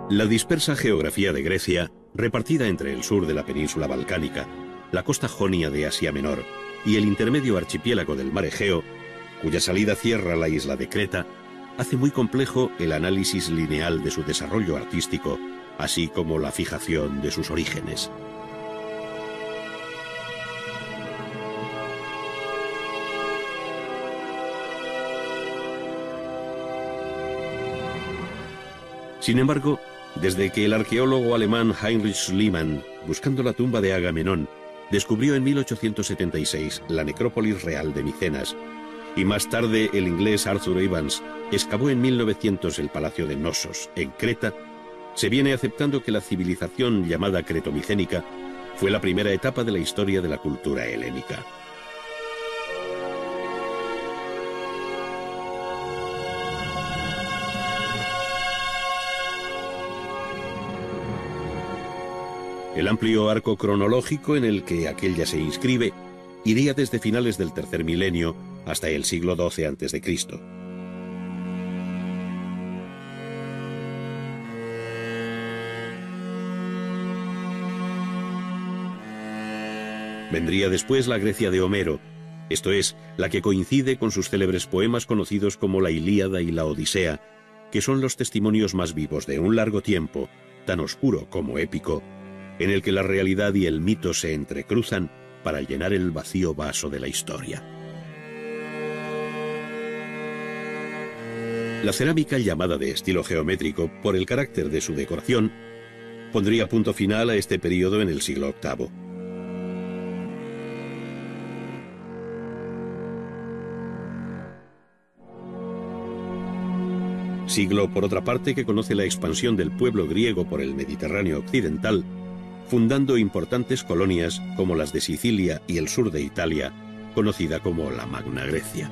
La dispersa geografía de Grecia, repartida entre el sur de la península balcánica, la costa jonia de Asia Menor y el intermedio archipiélago del mar Egeo, cuya salida cierra la isla de Creta, hace muy complejo el análisis lineal de su desarrollo artístico, así como la fijación de sus orígenes. Sin embargo, desde que el arqueólogo alemán Heinrich Schliemann, buscando la tumba de Agamenón, descubrió en 1876 la necrópolis real de Micenas, y más tarde el inglés Arthur Evans excavó en 1900 el palacio de Knossos, en Creta, se viene aceptando que la civilización llamada cretomicénica fue la primera etapa de la historia de la cultura helénica. El amplio arco cronológico en el que aquella se inscribe iría desde finales del tercer milenio hasta el siglo XII a.C. Vendría después la Grecia de Homero, esto es, la que coincide con sus célebres poemas conocidos como la Ilíada y la Odisea, que son los testimonios más vivos de un largo tiempo, tan oscuro como épico, en el que la realidad y el mito se entrecruzan para llenar el vacío vaso de la historia. La cerámica llamada de estilo geométrico por el carácter de su decoración pondría punto final a este periodo en el siglo VIII. Siglo, por otra parte, que conoce la expansión del pueblo griego por el Mediterráneo occidental, fundando importantes colonias como las de Sicilia y el sur de Italia, conocida como la Magna Grecia.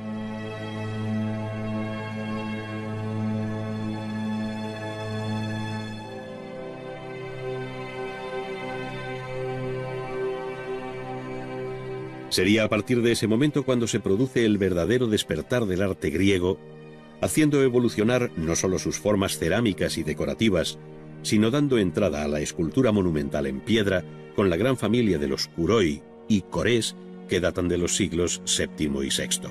Sería a partir de ese momento cuando se produce el verdadero despertar del arte griego, haciendo evolucionar no solo sus formas cerámicas y decorativas, sino dando entrada a la escultura monumental en piedra con la gran familia de los Kuroi y Corés que datan de los siglos VII y VI.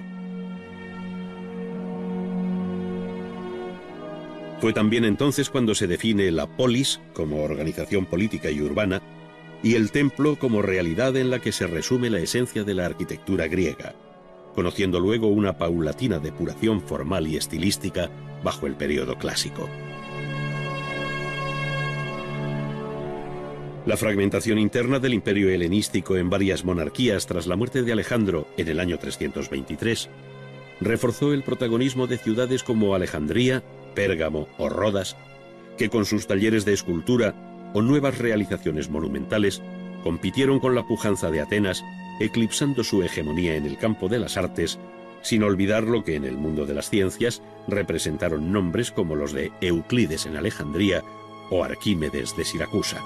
Fue también entonces cuando se define la polis como organización política y urbana y el templo como realidad en la que se resume la esencia de la arquitectura griega, conociendo luego una paulatina depuración formal y estilística bajo el período clásico. La fragmentación interna del imperio helenístico en varias monarquías tras la muerte de Alejandro en el año 323 reforzó el protagonismo de ciudades como Alejandría, Pérgamo o Rodas, que con sus talleres de escultura o nuevas realizaciones monumentales compitieron con la pujanza de Atenas, eclipsando su hegemonía en el campo de las artes, sin olvidar lo que en el mundo de las ciencias representaron nombres como los de Euclides en Alejandría o Arquímedes de Siracusa.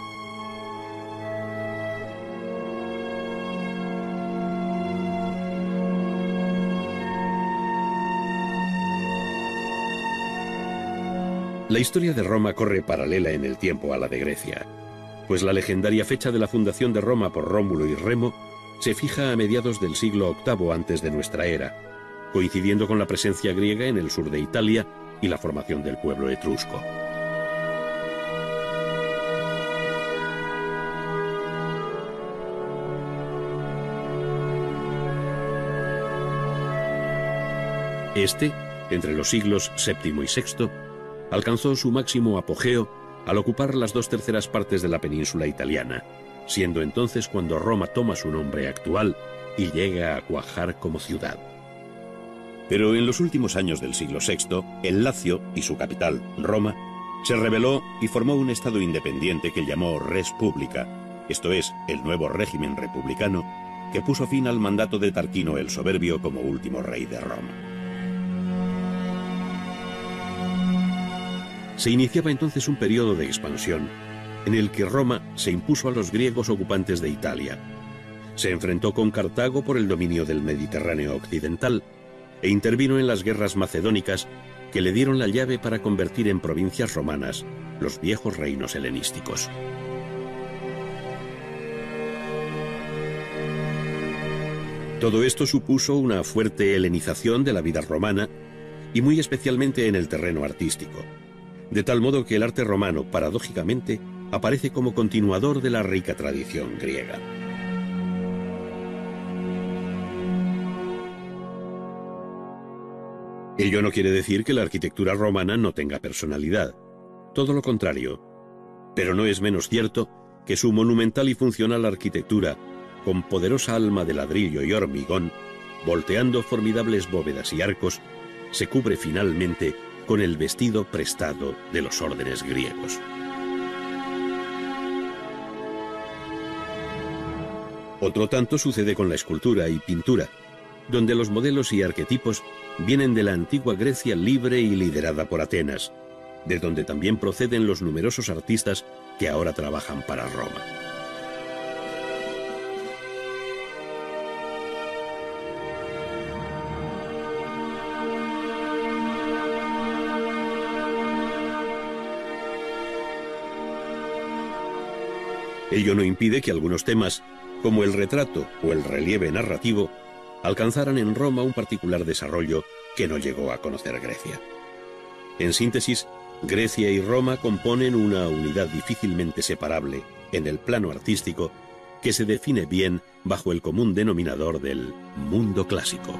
La historia de Roma corre paralela en el tiempo a la de Grecia, pues la legendaria fecha de la fundación de Roma por Rómulo y Remo se fija a mediados del siglo VIII antes de nuestra era, coincidiendo con la presencia griega en el sur de Italia y la formación del pueblo etrusco. Este, entre los siglos VII y VI, alcanzó su máximo apogeo al ocupar las 2/3 partes de la península italiana, siendo entonces cuando Roma toma su nombre actual y llega a cuajar como ciudad. Pero en los últimos años del siglo VI, el Lacio y su capital, Roma, se rebeló y formó un estado independiente que llamó Res Publica, esto es, el nuevo régimen republicano, que puso fin al mandato de Tarquino el Soberbio como último rey de Roma. Se iniciaba entonces un periodo de expansión, en el que Roma se impuso a los griegos ocupantes de Italia. Se enfrentó con Cartago por el dominio del Mediterráneo occidental e intervino en las guerras macedónicas que le dieron la llave para convertir en provincias romanas los viejos reinos helenísticos. Todo esto supuso una fuerte helenización de la vida romana y muy especialmente en el terreno artístico, de tal modo que el arte romano, paradójicamente, aparece como continuador de la rica tradición griega. Ello no quiere decir que la arquitectura romana no tenga personalidad, todo lo contrario, pero no es menos cierto que su monumental y funcional arquitectura, con poderosa alma de ladrillo y hormigón, volteando formidables bóvedas y arcos, se cubre finalmente con el vestido prestado de los órdenes griegos. Otro tanto sucede con la escultura y pintura, donde los modelos y arquetipos vienen de la antigua Grecia libre y liderada por Atenas, de donde también proceden los numerosos artistas que ahora trabajan para Roma. Ello no impide que algunos temas, como el retrato o el relieve narrativo, alcanzaran en Roma un particular desarrollo que no llegó a conocer Grecia. En síntesis, Grecia y Roma componen una unidad difícilmente separable en el plano artístico que se define bien bajo el común denominador del mundo clásico.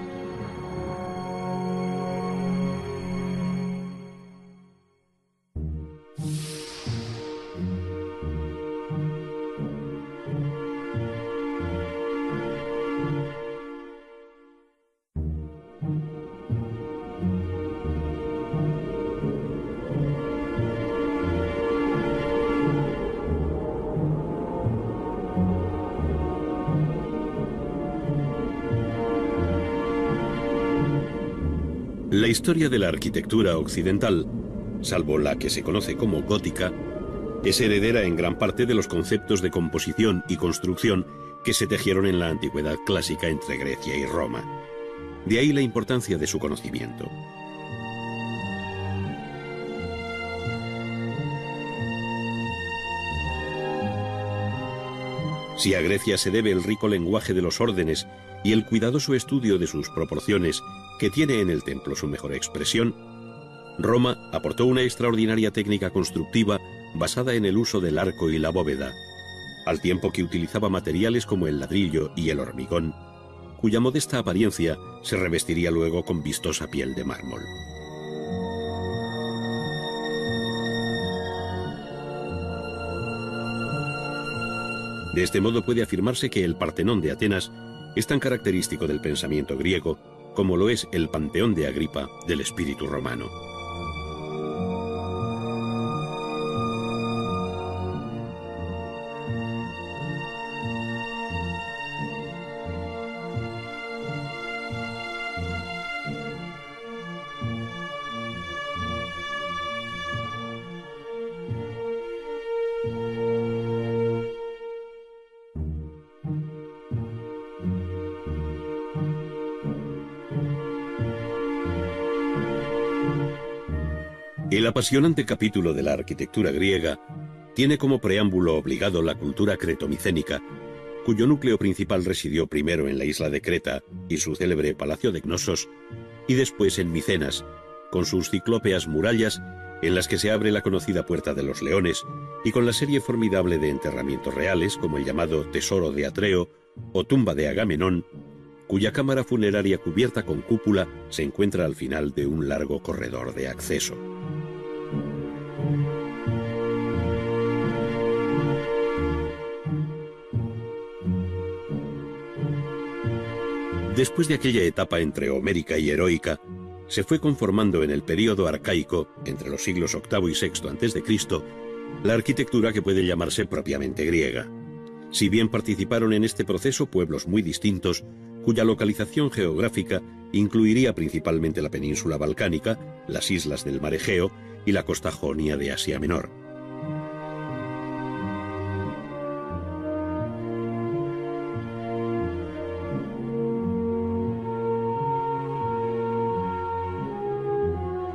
La historia de la arquitectura occidental, salvo la que se conoce como gótica, es heredera en gran parte de los conceptos de composición y construcción que se tejieron en la antigüedad clásica entre Grecia y Roma. De ahí la importancia de su conocimiento. Si a Grecia se debe el rico lenguaje de los órdenes y el cuidadoso estudio de sus proporciones, que tiene en el templo su mejor expresión, Roma aportó una extraordinaria técnica constructiva basada en el uso del arco y la bóveda, al tiempo que utilizaba materiales como el ladrillo y el hormigón, cuya modesta apariencia se revestiría luego con vistosa piel de mármol. De este modo puede afirmarse que el Partenón de Atenas es tan característico del pensamiento griego como lo es el Panteón de Agripa del espíritu romano. El apasionante capítulo de la arquitectura griega tiene como preámbulo obligado la cultura cretomicénica, cuyo núcleo principal residió primero en la isla de Creta y su célebre palacio de Cnosos, y después en Micenas, con sus ciclópeas murallas en las que se abre la conocida Puerta de los Leones, y con la serie formidable de enterramientos reales como el llamado Tesoro de Atreo o Tumba de Agamenón, cuya cámara funeraria cubierta con cúpula se encuentra al final de un largo corredor de acceso. Después de aquella etapa entre homérica y heroica, se fue conformando en el período arcaico, entre los siglos VIII y VI a.C., la arquitectura que puede llamarse propiamente griega. Si bien participaron en este proceso pueblos muy distintos, cuya localización geográfica incluiría principalmente la península balcánica, las islas del mar Egeo y la costa jonia de Asia Menor.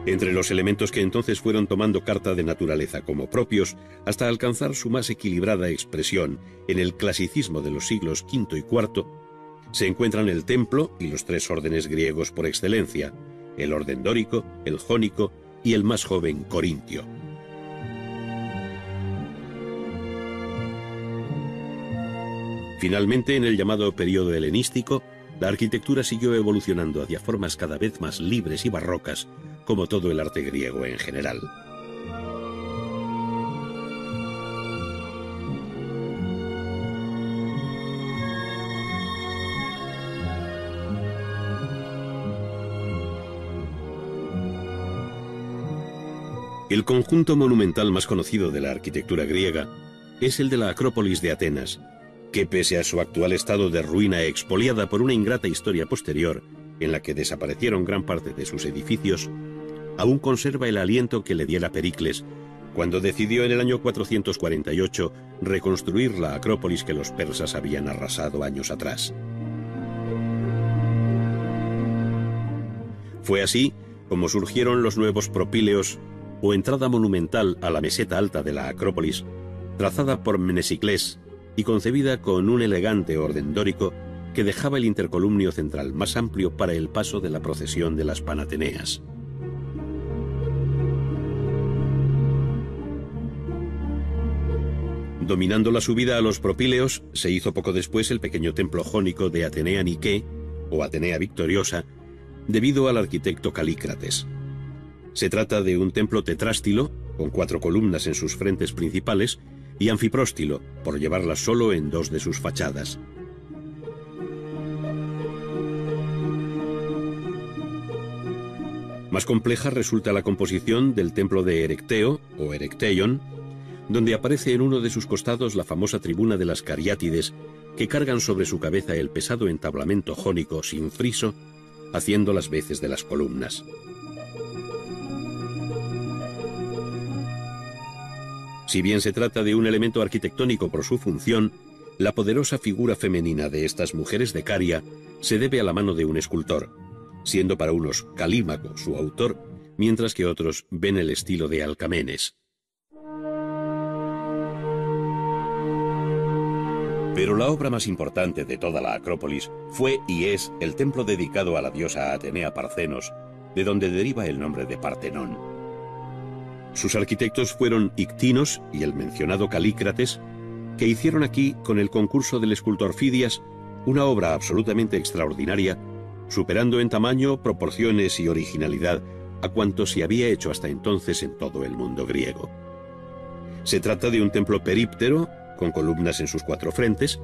Entre los elementos que entonces fueron tomando carta de naturaleza como propios, hasta alcanzar su más equilibrada expresión en el clasicismo de los siglos V y IV, se encuentran el templo y los tres órdenes griegos por excelencia, el orden dórico, el jónico y el más joven corintio. Finalmente, en el llamado período helenístico, la arquitectura siguió evolucionando hacia formas cada vez más libres y barrocas, como todo el arte griego en general. El conjunto monumental más conocido de la arquitectura griega es el de la Acrópolis de Atenas, que pese a su actual estado de ruina expoliada por una ingrata historia posterior, en la que desaparecieron gran parte de sus edificios, aún conserva el aliento que le diera Pericles cuando decidió en el año 448 reconstruir la Acrópolis que los persas habían arrasado años atrás. Fue así como surgieron los nuevos propíleos o entrada monumental a la meseta alta de la Acrópolis, trazada por Mnesiclés y concebida con un elegante orden dórico que dejaba el intercolumnio central más amplio para el paso de la procesión de las Panateneas. Dominando la subida a los propíleos, se hizo poco después el pequeño templo jónico de Atenea Nike, o Atenea Victoriosa, debido al arquitecto Calícrates. Se trata de un templo tetrástilo, con 4 columnas en sus frentes principales, y anfipróstilo, por llevarlas solo en 2 de sus fachadas. Más compleja resulta la composición del templo de Erecteo, o Erecteion, donde aparece en uno de sus costados la famosa tribuna de las cariátides, que cargan sobre su cabeza el pesado entablamento jónico sin friso, haciendo las veces de las columnas. Si bien se trata de un elemento arquitectónico por su función, la poderosa figura femenina de estas mujeres de Caria se debe a la mano de un escultor, siendo para unos Calímaco su autor, mientras que otros ven el estilo de Alcamenes. Pero la obra más importante de toda la Acrópolis fue y es el templo dedicado a la diosa Atenea Parcenos, de donde deriva el nombre de Partenón. Sus arquitectos fueron Ictinos y el mencionado Calícrates, que hicieron aquí, con el concurso del escultor Fidias, una obra absolutamente extraordinaria, superando en tamaño, proporciones y originalidad a cuanto se había hecho hasta entonces en todo el mundo griego. Se trata de un templo períptero, con columnas en sus 4 frentes,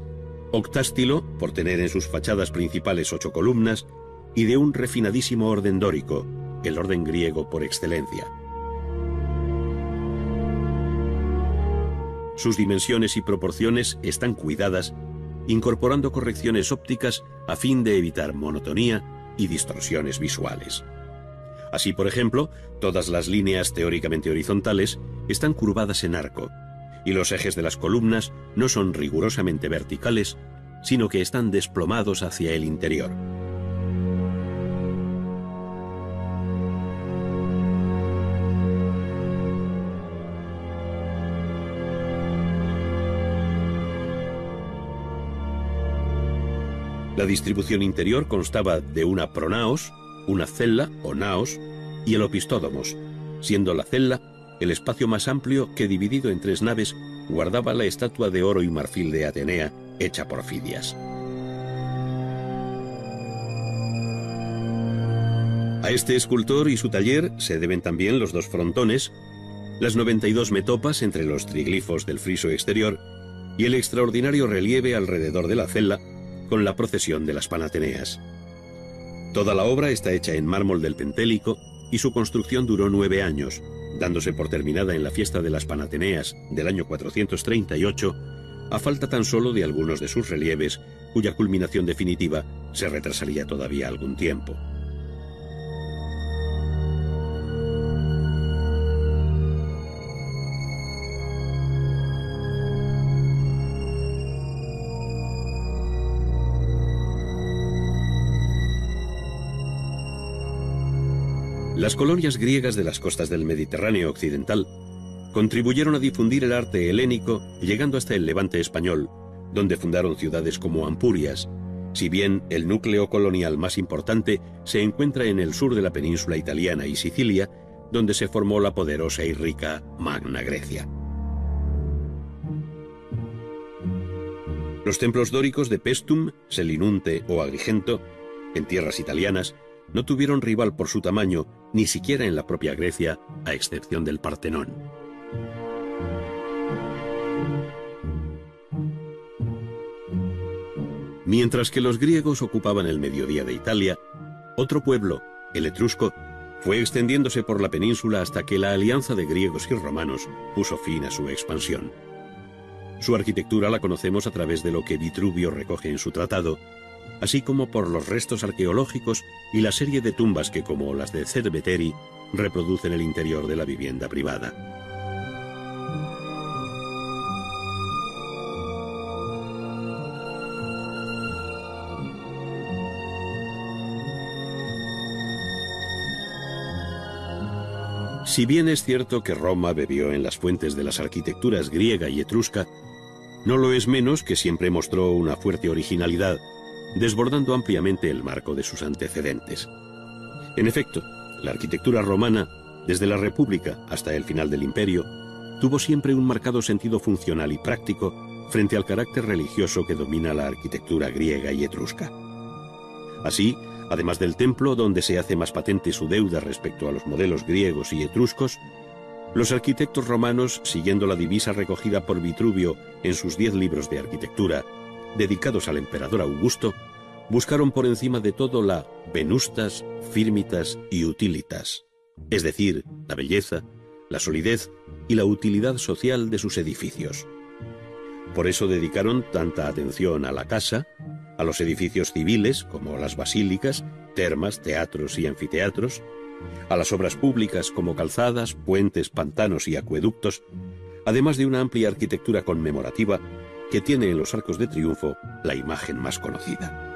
octástilo, por tener en sus fachadas principales 8 columnas, y de un refinadísimo orden dórico, el orden griego por excelencia. Sus dimensiones y proporciones están cuidadas, incorporando correcciones ópticas a fin de evitar monotonía y distorsiones visuales. Así, por ejemplo, todas las líneas teóricamente horizontales están curvadas en arco, y los ejes de las columnas no son rigurosamente verticales, sino que están desplomados hacia el interior. La distribución interior constaba de una pronaos, una cella o naos y el opistódomos, siendo la cella el espacio más amplio que, dividido en 3 naves, guardaba la estatua de oro y marfil de Atenea, hecha por Fidias. A este escultor y su taller se deben también los 2 frontones, las 92 metopas entre los triglifos del friso exterior y el extraordinario relieve alrededor de la cella con la procesión de las Panateneas. Toda la obra está hecha en mármol del Pentélico y su construcción duró 9 años, dándose por terminada en la fiesta de las Panateneas del año 438, a falta tan solo de algunos de sus relieves, cuya culminación definitiva se retrasaría todavía algún tiempo. Las colonias griegas de las costas del Mediterráneo occidental contribuyeron a difundir el arte helénico, llegando hasta el Levante español, donde fundaron ciudades como Ampurias, si bien el núcleo colonial más importante se encuentra en el sur de la península italiana y Sicilia, donde se formó la poderosa y rica Magna Grecia. Los templos dóricos de Paestum, Selinunte o Agrigento, en tierras italianas, no tuvieron rival por su tamaño, ni siquiera en la propia Grecia, a excepción del Partenón. Mientras que los griegos ocupaban el mediodía de Italia, otro pueblo, el etrusco, fue extendiéndose por la península hasta que la alianza de griegos y romanos puso fin a su expansión. Su arquitectura la conocemos a través de lo que Vitruvio recoge en su tratado, así como por los restos arqueológicos y la serie de tumbas que, como las de Cerveteri, reproducen el interior de la vivienda privada. Si bien es cierto que Roma bebió en las fuentes de las arquitecturas griega y etrusca, no lo es menos que siempre mostró una fuerte originalidad, desbordando ampliamente el marco de sus antecedentes. En efecto, la arquitectura romana, desde la República hasta el final del Imperio, tuvo siempre un marcado sentido funcional y práctico frente al carácter religioso que domina la arquitectura griega y etrusca. Así, además del templo, donde se hace más patente su deuda respecto a los modelos griegos y etruscos, los arquitectos romanos, siguiendo la divisa recogida por Vitruvio en sus 10 libros de arquitectura, dedicados al emperador Augusto, buscaron por encima de todo la venustas, firmitas y utilitas, es decir, la belleza, la solidez y la utilidad social de sus edificios. Por eso dedicaron tanta atención a la casa, a los edificios civiles, como las basílicas, termas, teatros y anfiteatros, a las obras públicas como calzadas, puentes, pantanos y acueductos, además de una amplia arquitectura conmemorativa que tiene en los arcos de triunfo la imagen más conocida.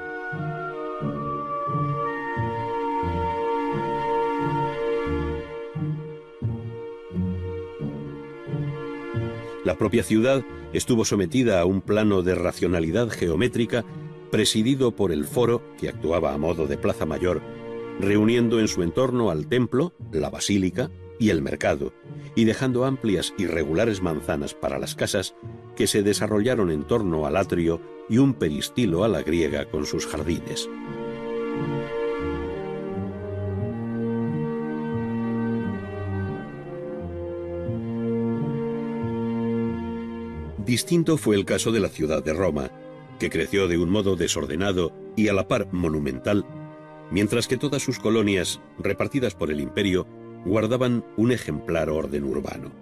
La propia ciudad estuvo sometida a un plano de racionalidad geométrica presidido por el foro, que actuaba a modo de plaza mayor, reuniendo en su entorno al templo, la basílica y el mercado, y dejando amplias y regulares manzanas para las casas que se desarrollaron en torno al atrio y un peristilo a la griega con sus jardines. Distinto fue el caso de la ciudad de Roma, que creció de un modo desordenado y a la par monumental, mientras que todas sus colonias, repartidas por el imperio, guardaban un ejemplar orden urbano.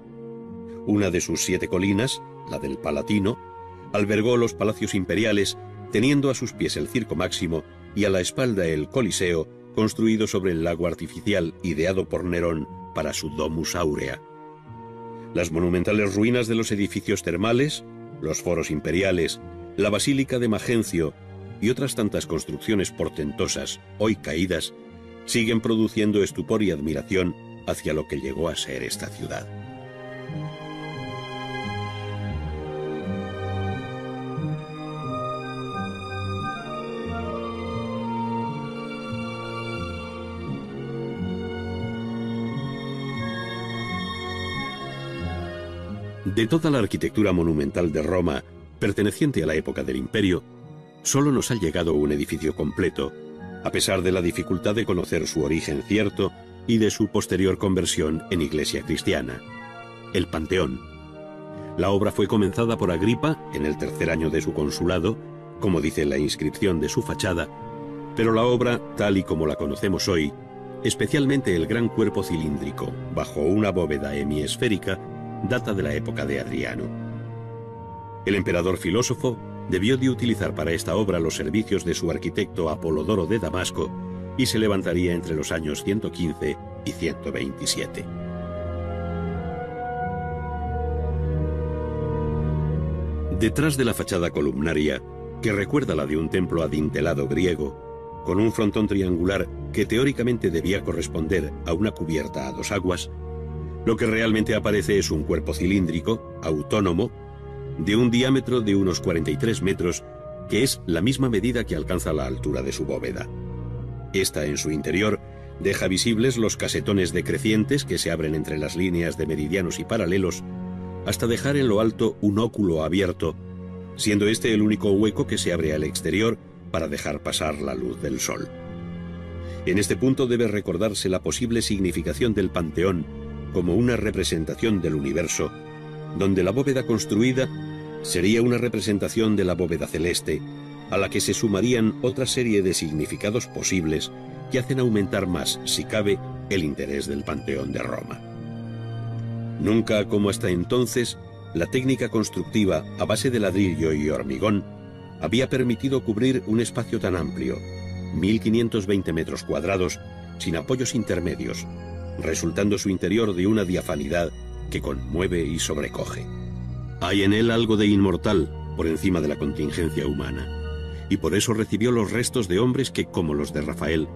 Una de sus 7 colinas, la del Palatino, albergó los palacios imperiales, teniendo a sus pies el Circo Máximo y a la espalda el Coliseo, construido sobre el lago artificial ideado por Nerón para su Domus Aurea. Las monumentales ruinas de los edificios termales, los foros imperiales, la Basílica de Magencio y otras tantas construcciones portentosas, hoy caídas, siguen produciendo estupor y admiración hacia lo que llegó a ser esta ciudad. De toda la arquitectura monumental de Roma, perteneciente a la época del Imperio, solo nos ha llegado un edificio completo, a pesar de la dificultad de conocer su origen cierto y de su posterior conversión en iglesia cristiana: el Panteón. La obra fue comenzada por Agripa en el 3er año de su consulado, como dice la inscripción de su fachada, pero la obra, tal y como la conocemos hoy, especialmente el gran cuerpo cilíndrico, bajo una bóveda hemiesférica, data de la época de Adriano. El emperador filósofo debió de utilizar para esta obra los servicios de su arquitecto Apolodoro de Damasco y se levantaría entre los años 115 y 127. Detrás de la fachada columnaria, que recuerda la de un templo adintelado griego, con un frontón triangular que teóricamente debía corresponder a una cubierta a dos aguas, lo que realmente aparece es un cuerpo cilíndrico, autónomo, de un diámetro de unos 43 metros, que es la misma medida que alcanza la altura de su bóveda. Esta, en su interior, deja visibles los casetones decrecientes que se abren entre las líneas de meridianos y paralelos, hasta dejar en lo alto un óculo abierto, siendo este el único hueco que se abre al exterior para dejar pasar la luz del sol. En este punto debe recordarse la posible significación del Panteón como una representación del universo, donde la bóveda construida sería una representación de la bóveda celeste, a la que se sumarían otra serie de significados posibles que hacen aumentar más, si cabe, el interés del Panteón de Roma. Nunca, como hasta entonces, la técnica constructiva a base de ladrillo y hormigón había permitido cubrir un espacio tan amplio, 1520 metros cuadrados, sin apoyos intermedios, resultando su interior de una diafanidad que conmueve y sobrecoge. Hay en él algo de inmortal por encima de la contingencia humana, y por eso recibió los restos de hombres que, como los de Rafael,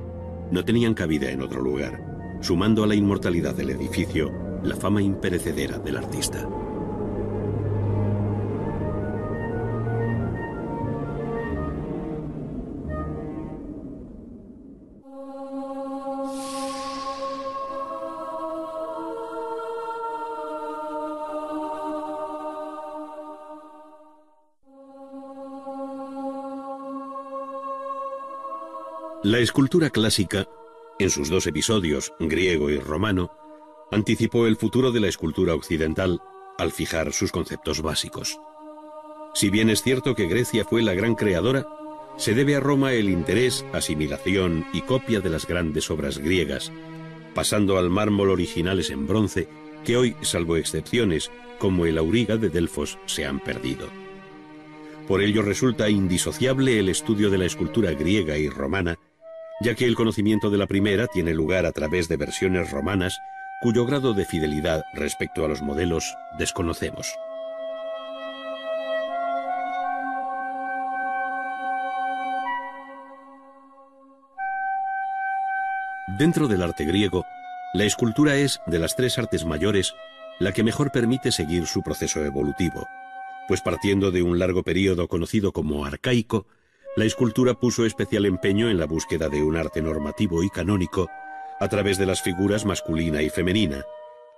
no tenían cabida en otro lugar, sumando a la inmortalidad del edificio la fama imperecedera del artista. La escultura clásica, en sus dos episodios, griego y romano, anticipó el futuro de la escultura occidental al fijar sus conceptos básicos. Si bien es cierto que Grecia fue la gran creadora, se debe a Roma el interés, asimilación y copia de las grandes obras griegas, pasando al mármol originales en bronce que hoy, salvo excepciones, como el auriga de Delfos, se han perdido. Por ello resulta indisociable el estudio de la escultura griega y romana, ya que el conocimiento de la primera tiene lugar a través de versiones romanas cuyo grado de fidelidad respecto a los modelos desconocemos. Dentro del arte griego, la escultura es, de las tres artes mayores, la que mejor permite seguir su proceso evolutivo, pues partiendo de un largo período conocido como arcaico, la escultura puso especial empeño en la búsqueda de un arte normativo y canónico a través de las figuras masculina y femenina,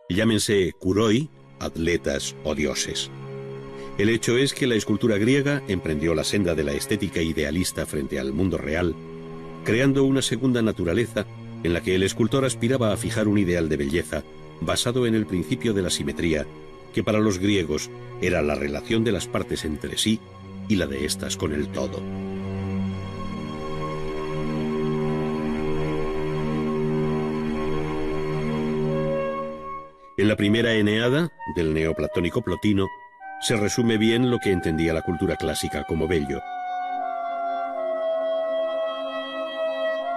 llámense kuroi, atletas o dioses. El hecho es que la escultura griega emprendió la senda de la estética idealista frente al mundo real, creando una segunda naturaleza en la que el escultor aspiraba a fijar un ideal de belleza basado en el principio de la simetría, que para los griegos era la relación de las partes entre sí y la de éstas con el todo. En la primera Eneada, del neoplatónico Plotino, se resume bien lo que entendía la cultura clásica como bello.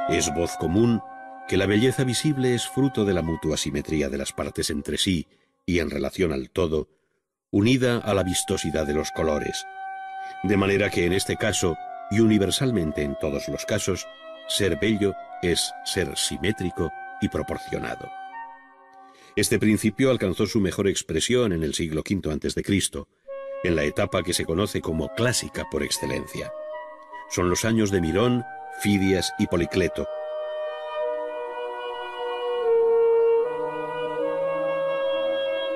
Es voz común que la belleza visible es fruto de la mutua simetría de las partes entre sí y en relación al todo, unida a la vistosidad de los colores, de manera que en este caso, y universalmente en todos los casos, ser bello es ser simétrico y proporcionado. Este principio alcanzó su mejor expresión en el siglo V a.C., en la etapa que se conoce como clásica por excelencia. Son los años de Mirón, Fidias y Policleto.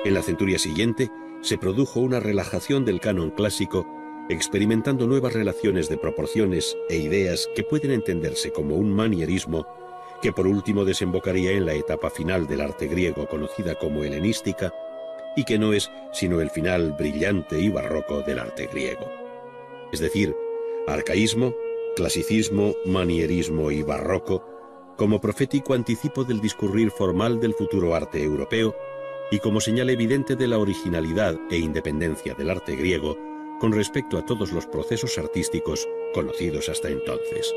En la centuria siguiente se produjo una relajación del canon clásico, experimentando nuevas relaciones de proporciones e ideas que pueden entenderse como un manierismo, que por último desembocaría en la etapa final del arte griego conocida como helenística, y que no es sino el final brillante y barroco del arte griego. Es decir, arcaísmo, clasicismo, manierismo y barroco, como profético anticipo del discurrir formal del futuro arte europeo, y como señal evidente de la originalidad e independencia del arte griego con respecto a todos los procesos artísticos conocidos hasta entonces.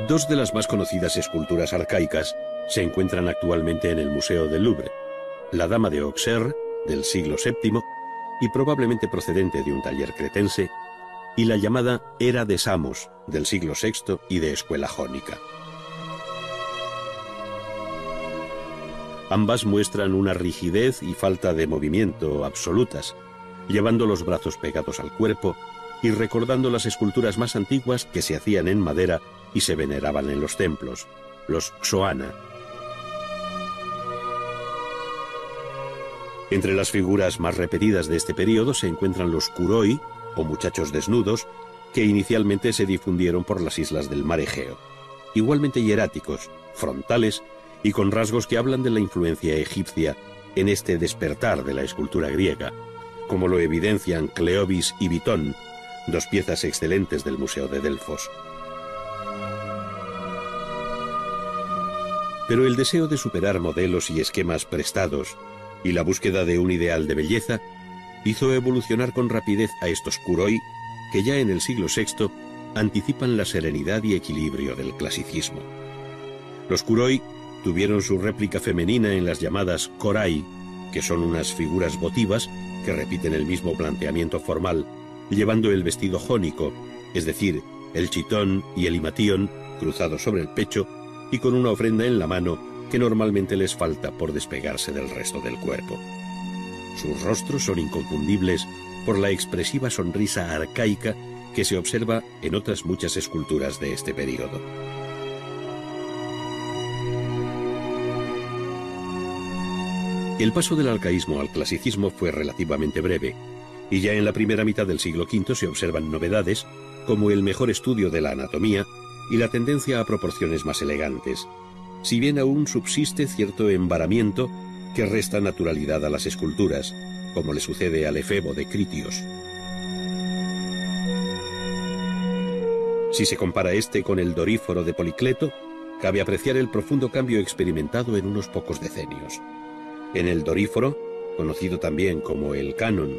Dos de las más conocidas esculturas arcaicas se encuentran actualmente en el Museo del Louvre: la Dama de Auxerre, del siglo VII, y probablemente procedente de un taller cretense, y la llamada Era de Samos, del siglo VI y de escuela jónica. Ambas muestran una rigidez y falta de movimiento absolutas, llevando los brazos pegados al cuerpo y recordando las esculturas más antiguas que se hacían en madera y se veneraban en los templos, los xoana. Entre las figuras más repetidas de este periodo se encuentran los kuroi, o muchachos desnudos, que inicialmente se difundieron por las islas del mar Egeo, igualmente hieráticos, frontales y con rasgos que hablan de la influencia egipcia en este despertar de la escultura griega, como lo evidencian Cleobis y Bitón, dos piezas excelentes del Museo de Delfos. Pero el deseo de superar modelos y esquemas prestados y la búsqueda de un ideal de belleza hizo evolucionar con rapidez a estos kuroi que ya en el siglo VI anticipan la serenidad y equilibrio del clasicismo. Los kuroi tuvieron su réplica femenina en las llamadas korai, que son unas figuras votivas que repiten el mismo planteamiento formal, llevando el vestido jónico, es decir, el chitón y el himatión cruzados sobre el pecho y con una ofrenda en la mano que normalmente les falta por despegarse del resto del cuerpo. Sus rostros son inconfundibles por la expresiva sonrisa arcaica que se observa en otras muchas esculturas de este período. El paso del arcaísmo al clasicismo fue relativamente breve, y ya en la primera mitad del siglo V se observan novedades como el mejor estudio de la anatomía y la tendencia a proporciones más elegantes, si bien aún subsiste cierto embaramiento que resta naturalidad a las esculturas, como le sucede al efebo de Critios. Si se compara este con el Doríforo de Policleto, cabe apreciar el profundo cambio experimentado en unos pocos decenios. En el Doríforo, conocido también como el Canon,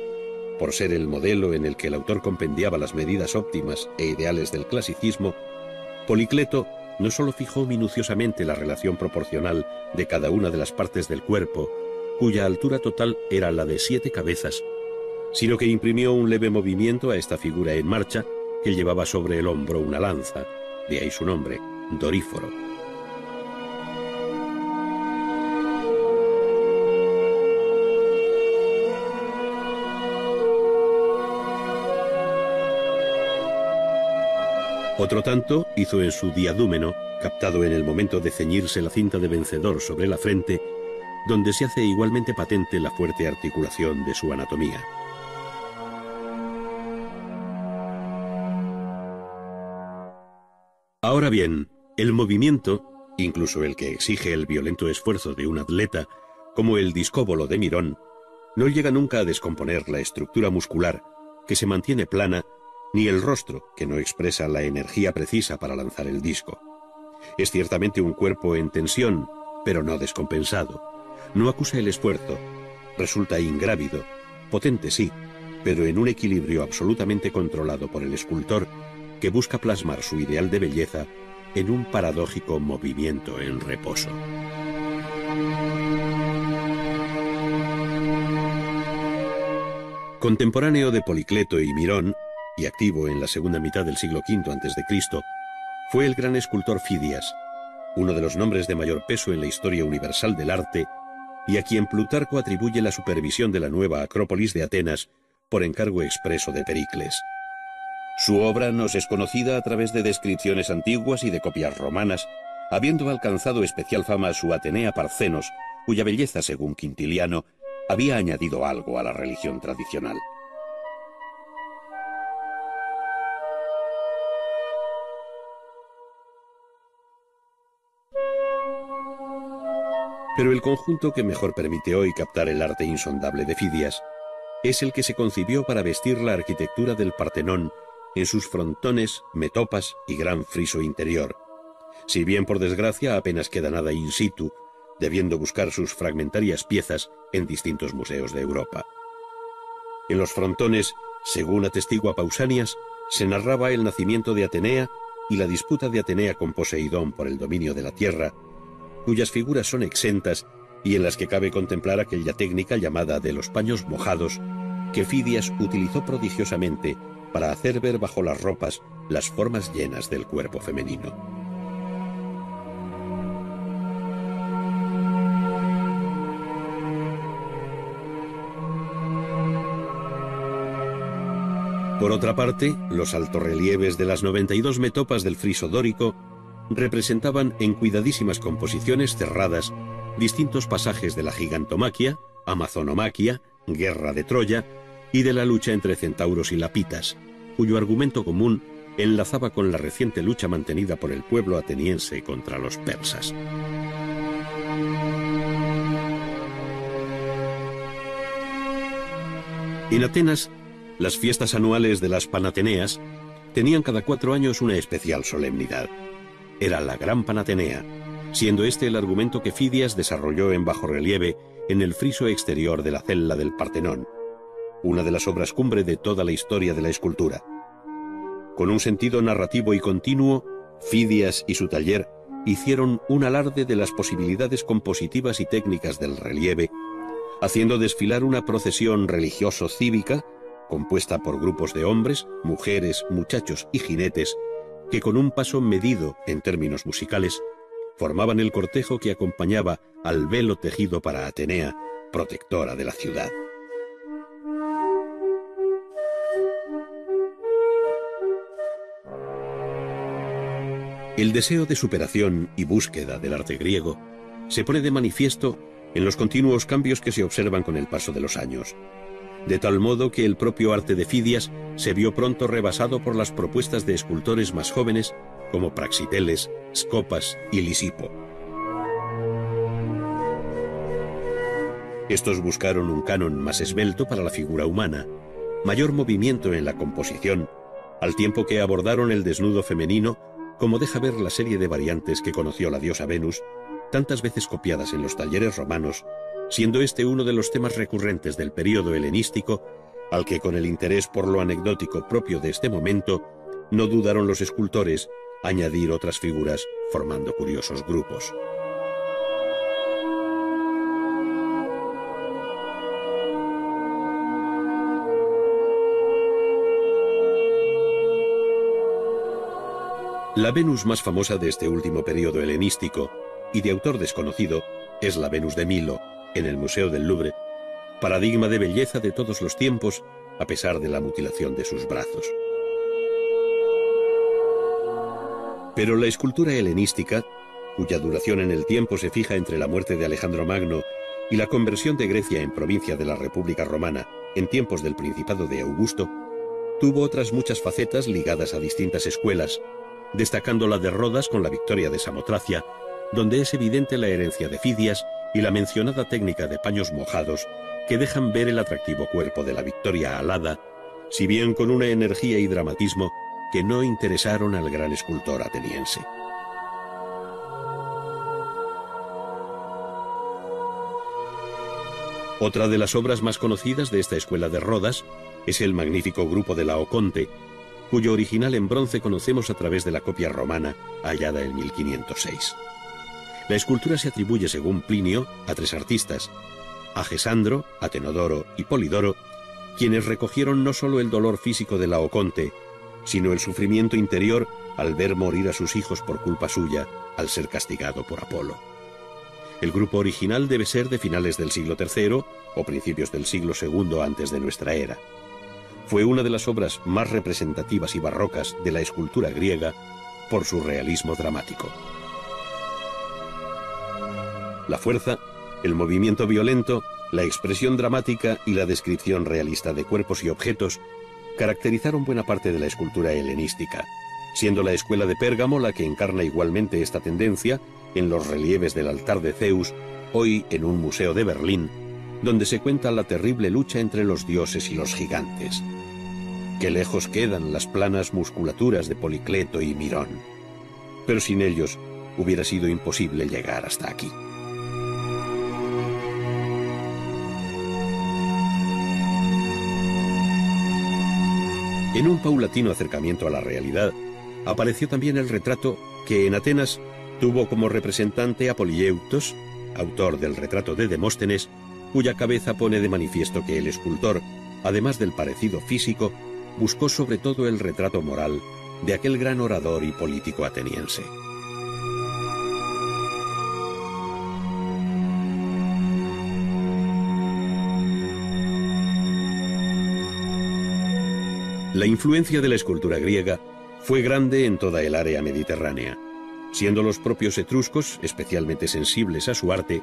por ser el modelo en el que el autor compendiaba las medidas óptimas e ideales del clasicismo, Policleto no solo fijó minuciosamente la relación proporcional de cada una de las partes del cuerpo, cuya altura total era la de 7 cabezas, sino que imprimió un leve movimiento a esta figura en marcha que llevaba sobre el hombro una lanza, de ahí su nombre, Doríforo. Otro tanto hizo en su diadúmeno, captado en el momento de ceñirse la cinta de vencedor sobre la frente, donde se hace igualmente patente la fuerte articulación de su anatomía. Ahora bien, el movimiento, incluso el que exige el violento esfuerzo de un atleta, como el discóbolo de Mirón, no llega nunca a descomponer la estructura muscular, que se mantiene plana, ni el rostro, que no expresa la energía precisa para lanzar el disco. Es ciertamente un cuerpo en tensión, pero no descompensado. No acusa el esfuerzo, resulta ingrávido, potente sí, pero en un equilibrio absolutamente controlado por el escultor que busca plasmar su ideal de belleza en un paradójico movimiento en reposo. Contemporáneo de Policleto y Mirón, y activo en la segunda mitad del siglo V a.C., fue el gran escultor Fidias, uno de los nombres de mayor peso en la historia universal del arte, y a quien Plutarco atribuye la supervisión de la nueva Acrópolis de Atenas por encargo expreso de Pericles. Su obra nos es conocida a través de descripciones antiguas y de copias romanas, habiendo alcanzado especial fama su Atenea Parcenos, cuya belleza, según Quintiliano, había añadido algo a la religión tradicional. Pero el conjunto que mejor permite hoy captar el arte insondable de Fidias es el que se concibió para vestir la arquitectura del Partenón en sus frontones, metopas y gran friso interior, si bien por desgracia apenas queda nada in situ, debiendo buscar sus fragmentarias piezas en distintos museos de Europa. En los frontones, según atestigua Pausanias, se narraba el nacimiento de Atenea y la disputa de Atenea con Poseidón por el dominio de la tierra, cuyas figuras son exentas y en las que cabe contemplar aquella técnica llamada de los paños mojados que Fidias utilizó prodigiosamente para hacer ver bajo las ropas las formas llenas del cuerpo femenino. Por otra parte, los altorrelieves de las 92 metopas del friso dórico representaban en cuidadísimas composiciones cerradas distintos pasajes de la gigantomaquia, amazonomaquia, guerra de Troya y de la lucha entre centauros y lapitas, cuyo argumento común enlazaba con la reciente lucha mantenida por el pueblo ateniense contra los persas. En Atenas, las fiestas anuales de las Panateneas tenían cada 4 años una especial solemnidad. Era la Gran Panatenea, siendo este el argumento que Fidias desarrolló en bajorrelieve en el friso exterior de la cella del Partenón, una de las obras cumbre de toda la historia de la escultura. Con un sentido narrativo y continuo, Fidias y su taller hicieron un alarde de las posibilidades compositivas y técnicas del relieve, haciendo desfilar una procesión religioso-cívica compuesta por grupos de hombres, mujeres, muchachos y jinetes, que con un paso medido en términos musicales, formaban el cortejo que acompañaba al velo tejido para Atenea, protectora de la ciudad. El deseo de superación y búsqueda del arte griego se pone de manifiesto en los continuos cambios que se observan con el paso de los años, de tal modo que el propio arte de Fidias se vio pronto rebasado por las propuestas de escultores más jóvenes como Praxiteles, Scopas y Lisipo. Estos buscaron un canon más esbelto para la figura humana, mayor movimiento en la composición, al tiempo que abordaron el desnudo femenino, como deja ver la serie de variantes que conoció la diosa Venus, tantas veces copiadas en los talleres romanos, siendo este uno de los temas recurrentes del período helenístico, al que con el interés por lo anecdótico propio de este momento, no dudaron los escultores añadir otras figuras formando curiosos grupos. La Venus más famosa de este último período helenístico, y de autor desconocido, es la Venus de Milo, en el Museo del Louvre, paradigma de belleza de todos los tiempos, a pesar de la mutilación de sus brazos. Pero la escultura helenística, cuya duración en el tiempo se fija entre la muerte de Alejandro Magno y la conversión de Grecia en provincia de la República Romana en tiempos del Principado de Augusto, tuvo otras muchas facetas ligadas a distintas escuelas, destacando la de Rodas con la victoria de Samotracia, donde es evidente la herencia de Fidias y la mencionada técnica de paños mojados que dejan ver el atractivo cuerpo de la Victoria alada, si bien con una energía y dramatismo que no interesaron al gran escultor ateniense. Otra de las obras más conocidas de esta escuela de Rodas es el magnífico grupo de Laoconte, cuyo original en bronce conocemos a través de la copia romana hallada en 1506. La escultura se atribuye, según Plinio, a 3 artistas, a Gesandro, Atenodoro y Polidoro, quienes recogieron no solo el dolor físico de Laoconte, sino el sufrimiento interior al ver morir a sus hijos por culpa suya, al ser castigado por Apolo. El grupo original debe ser de finales del siglo III o principios del siglo II antes de nuestra era. Fue una de las obras más representativas y barrocas de la escultura griega por su realismo dramático. La fuerza, el movimiento violento, la expresión dramática y la descripción realista de cuerpos y objetos caracterizaron buena parte de la escultura helenística, siendo la escuela de Pérgamo la que encarna igualmente esta tendencia en los relieves del altar de Zeus, hoy en un museo de Berlín, donde se cuenta la terrible lucha entre los dioses y los gigantes. Qué lejos quedan las planas musculaturas de Policleto y Mirón, pero sin ellos hubiera sido imposible llegar hasta aquí. En un paulatino acercamiento a la realidad, apareció también el retrato que en Atenas tuvo como representante a Polieuctos, autor del retrato de Demóstenes, cuya cabeza pone de manifiesto que el escultor, además del parecido físico, buscó sobre todo el retrato moral de aquel gran orador y político ateniense. La influencia de la escultura griega fue grande en toda el área mediterránea, siendo los propios etruscos especialmente sensibles a su arte,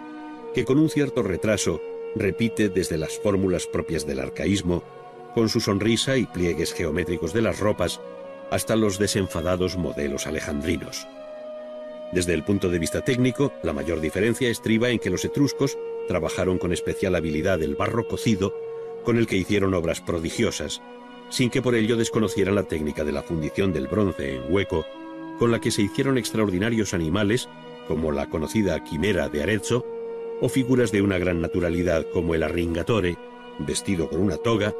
que con un cierto retraso repite desde las fórmulas propias del arcaísmo, con su sonrisa y pliegues geométricos de las ropas, hasta los desenfadados modelos alejandrinos. Desde el punto de vista técnico, la mayor diferencia estriba en que los etruscos trabajaron con especial habilidad el barro cocido, con el que hicieron obras prodigiosas, sin que por ello desconocieran la técnica de la fundición del bronce en hueco, con la que se hicieron extraordinarios animales, como la conocida quimera de Arezzo, o figuras de una gran naturalidad como el arringatore, vestido con una toga,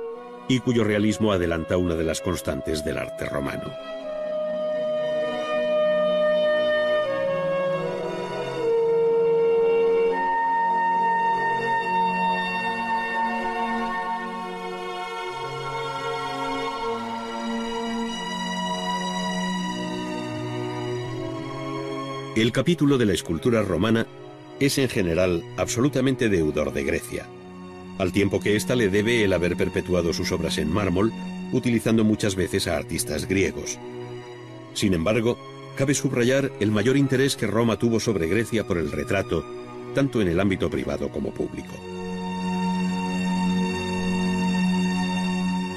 y cuyo realismo adelanta una de las constantes del arte romano. El capítulo de la escultura romana es en general absolutamente deudor de Grecia, al tiempo que ésta le debe el haber perpetuado sus obras en mármol, utilizando muchas veces a artistas griegos. Sin embargo, cabe subrayar el mayor interés que Roma tuvo sobre Grecia por el retrato, tanto en el ámbito privado como público.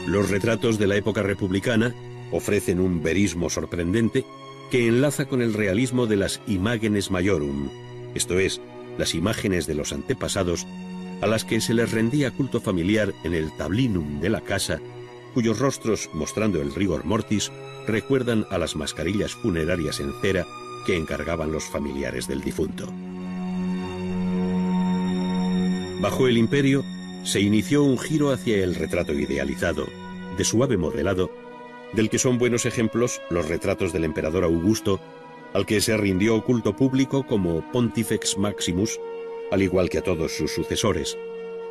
Los retratos de la época republicana ofrecen un verismo sorprendente que enlaza con el realismo de las imagenes maiorum, esto es, las imágenes de los antepasados, a las que se les rendía culto familiar en el tablinum de la casa, cuyos rostros, mostrando el rigor mortis, recuerdan a las mascarillas funerarias en cera que encargaban los familiares del difunto. Bajo el Imperio, se inició un giro hacia el retrato idealizado, de suave modelado, del que son buenos ejemplos los retratos del emperador Augusto, al que se rindió culto público como Pontifex Maximus, al igual que a todos sus sucesores,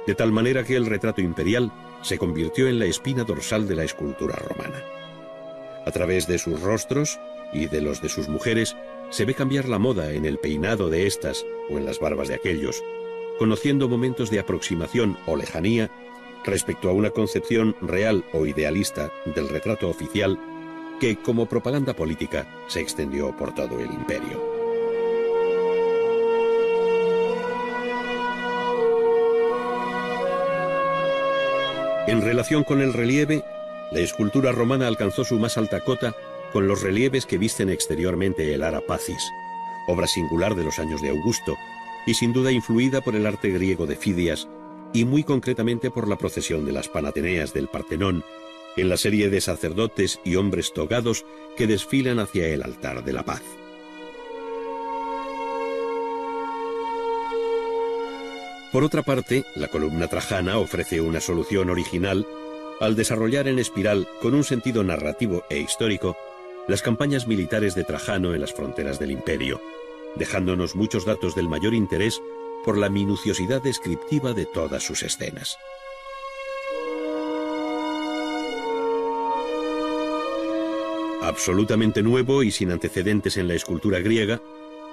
de tal manera que el retrato imperial se convirtió en la espina dorsal de la escultura romana. A través de sus rostros y de los de sus mujeres se ve cambiar la moda en el peinado de estas o en las barbas de aquellos, conociendo momentos de aproximación o lejanía respecto a una concepción real o idealista del retrato oficial que, como propaganda política, se extendió por todo el imperio. En relación con el relieve, la escultura romana alcanzó su más alta cota con los relieves que visten exteriormente el Ara Pacis, obra singular de los años de Augusto, y sin duda influida por el arte griego de Fidias, y muy concretamente por la procesión de las Panateneas del Partenón, en la serie de sacerdotes y hombres togados que desfilan hacia el altar de la paz. Por otra parte, la columna trajana ofrece una solución original al desarrollar en espiral, con un sentido narrativo e histórico, las campañas militares de Trajano en las fronteras del imperio, dejándonos muchos datos del mayor interés por la minuciosidad descriptiva de todas sus escenas. Absolutamente nuevo y sin antecedentes en la escultura griega,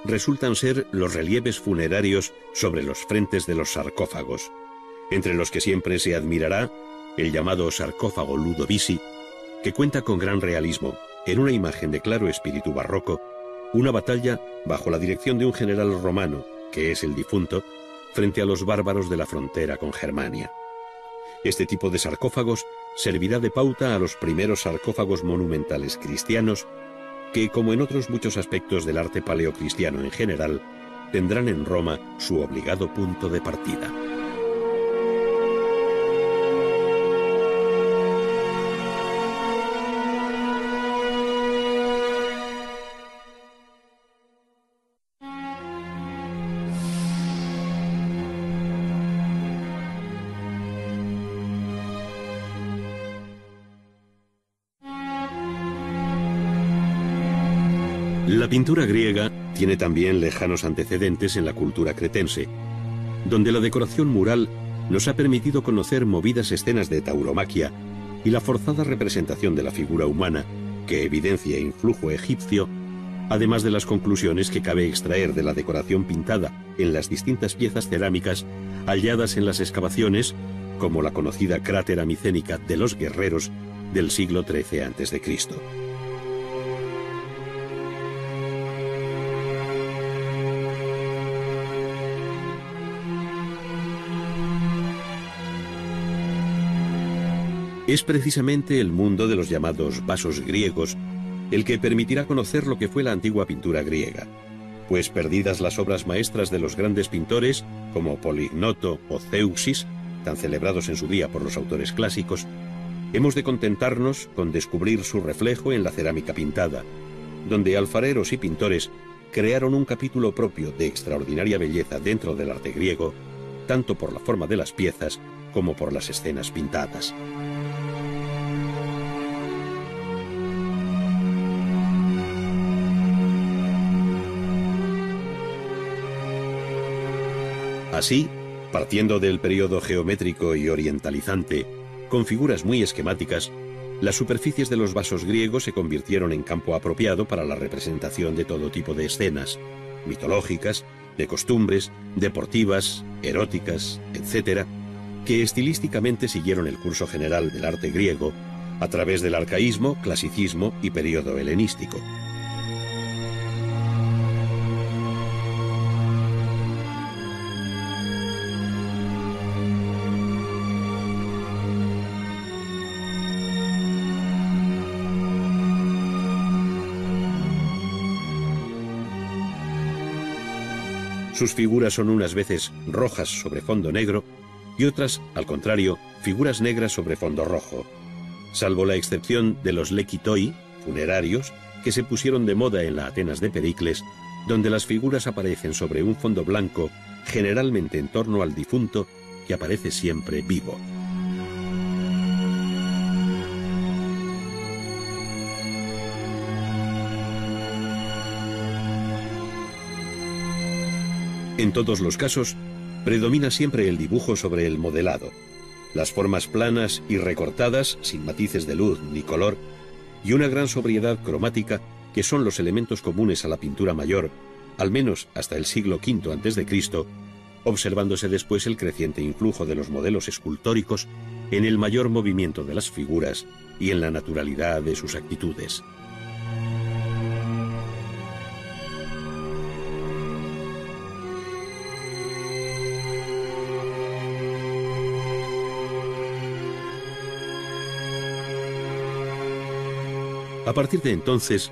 resultan ser los relieves funerarios sobre los frentes de los sarcófagos, entre los que siempre se admirará el llamado sarcófago Ludovisi, que cuenta con gran realismo, en una imagen de claro espíritu barroco, una batalla bajo la dirección de un general romano, que es el difunto, frente a los bárbaros de la frontera con Germania. Este tipo de sarcófagos servirá de pauta a los primeros sarcófagos monumentales cristianos que, como en otros muchos aspectos del arte paleocristiano en general, tendrán en Roma su obligado punto de partida. La pintura griega tiene también lejanos antecedentes en la cultura cretense, donde la decoración mural nos ha permitido conocer movidas escenas de tauromaquia y la forzada representación de la figura humana, que evidencia influjo egipcio, además de las conclusiones que cabe extraer de la decoración pintada en las distintas piezas cerámicas halladas en las excavaciones, como la conocida crátera micénica de los guerreros del siglo XIII a.C. Es precisamente el mundo de los llamados vasos griegos el que permitirá conocer lo que fue la antigua pintura griega, pues perdidas las obras maestras de los grandes pintores como Polignoto o Zeuxis, tan celebrados en su día por los autores clásicos, hemos de contentarnos con descubrir su reflejo en la cerámica pintada, donde alfareros y pintores crearon un capítulo propio de extraordinaria belleza dentro del arte griego, tanto por la forma de las piezas como por las escenas pintadas. Así, partiendo del período geométrico y orientalizante, con figuras muy esquemáticas, las superficies de los vasos griegos se convirtieron en campo apropiado para la representación de todo tipo de escenas, mitológicas, de costumbres, deportivas, eróticas, etc., que estilísticamente siguieron el curso general del arte griego a través del arcaísmo, clasicismo y período helenístico. Sus figuras son unas veces rojas sobre fondo negro y otras, al contrario, figuras negras sobre fondo rojo, salvo la excepción de los lequitoi, funerarios, que se pusieron de moda en la Atenas de Pericles, donde las figuras aparecen sobre un fondo blanco, generalmente en torno al difunto, que aparece siempre vivo. En todos los casos, predomina siempre el dibujo sobre el modelado, las formas planas y recortadas, sin matices de luz ni color, y una gran sobriedad cromática que son los elementos comunes a la pintura mayor, al menos hasta el siglo V a.C., observándose después el creciente influjo de los modelos escultóricos en el mayor movimiento de las figuras y en la naturalidad de sus actitudes. A partir de entonces,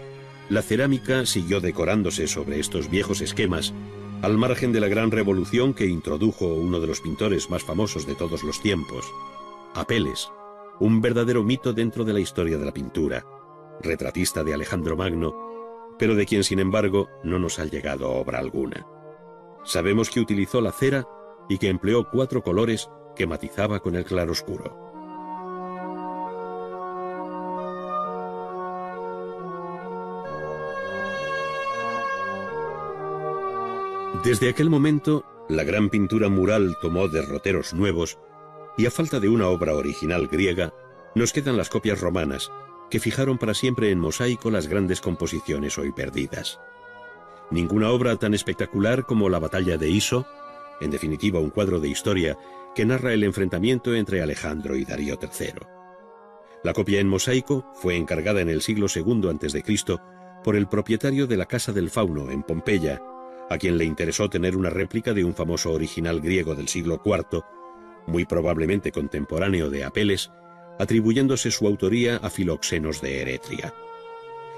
la cerámica siguió decorándose sobre estos viejos esquemas, al margen de la gran revolución que introdujo uno de los pintores más famosos de todos los tiempos, Apeles, un verdadero mito dentro de la historia de la pintura, retratista de Alejandro Magno, pero de quien, sin embargo, no nos ha llegado obra alguna. Sabemos que utilizó la cera y que empleó 4 colores que matizaba con el claroscuro. Desde aquel momento, la gran pintura mural tomó derroteros nuevos y a falta de una obra original griega, nos quedan las copias romanas, que fijaron para siempre en mosaico las grandes composiciones hoy perdidas. Ninguna obra tan espectacular como la batalla de Iso, en definitiva un cuadro de historia que narra el enfrentamiento entre Alejandro y Darío III. La copia en mosaico fue encargada en el siglo II a.C. por el propietario de la Casa del Fauno en Pompeya, a quien le interesó tener una réplica de un famoso original griego del siglo IV, muy probablemente contemporáneo de Apeles, atribuyéndose su autoría a Filoxenos de Eretria.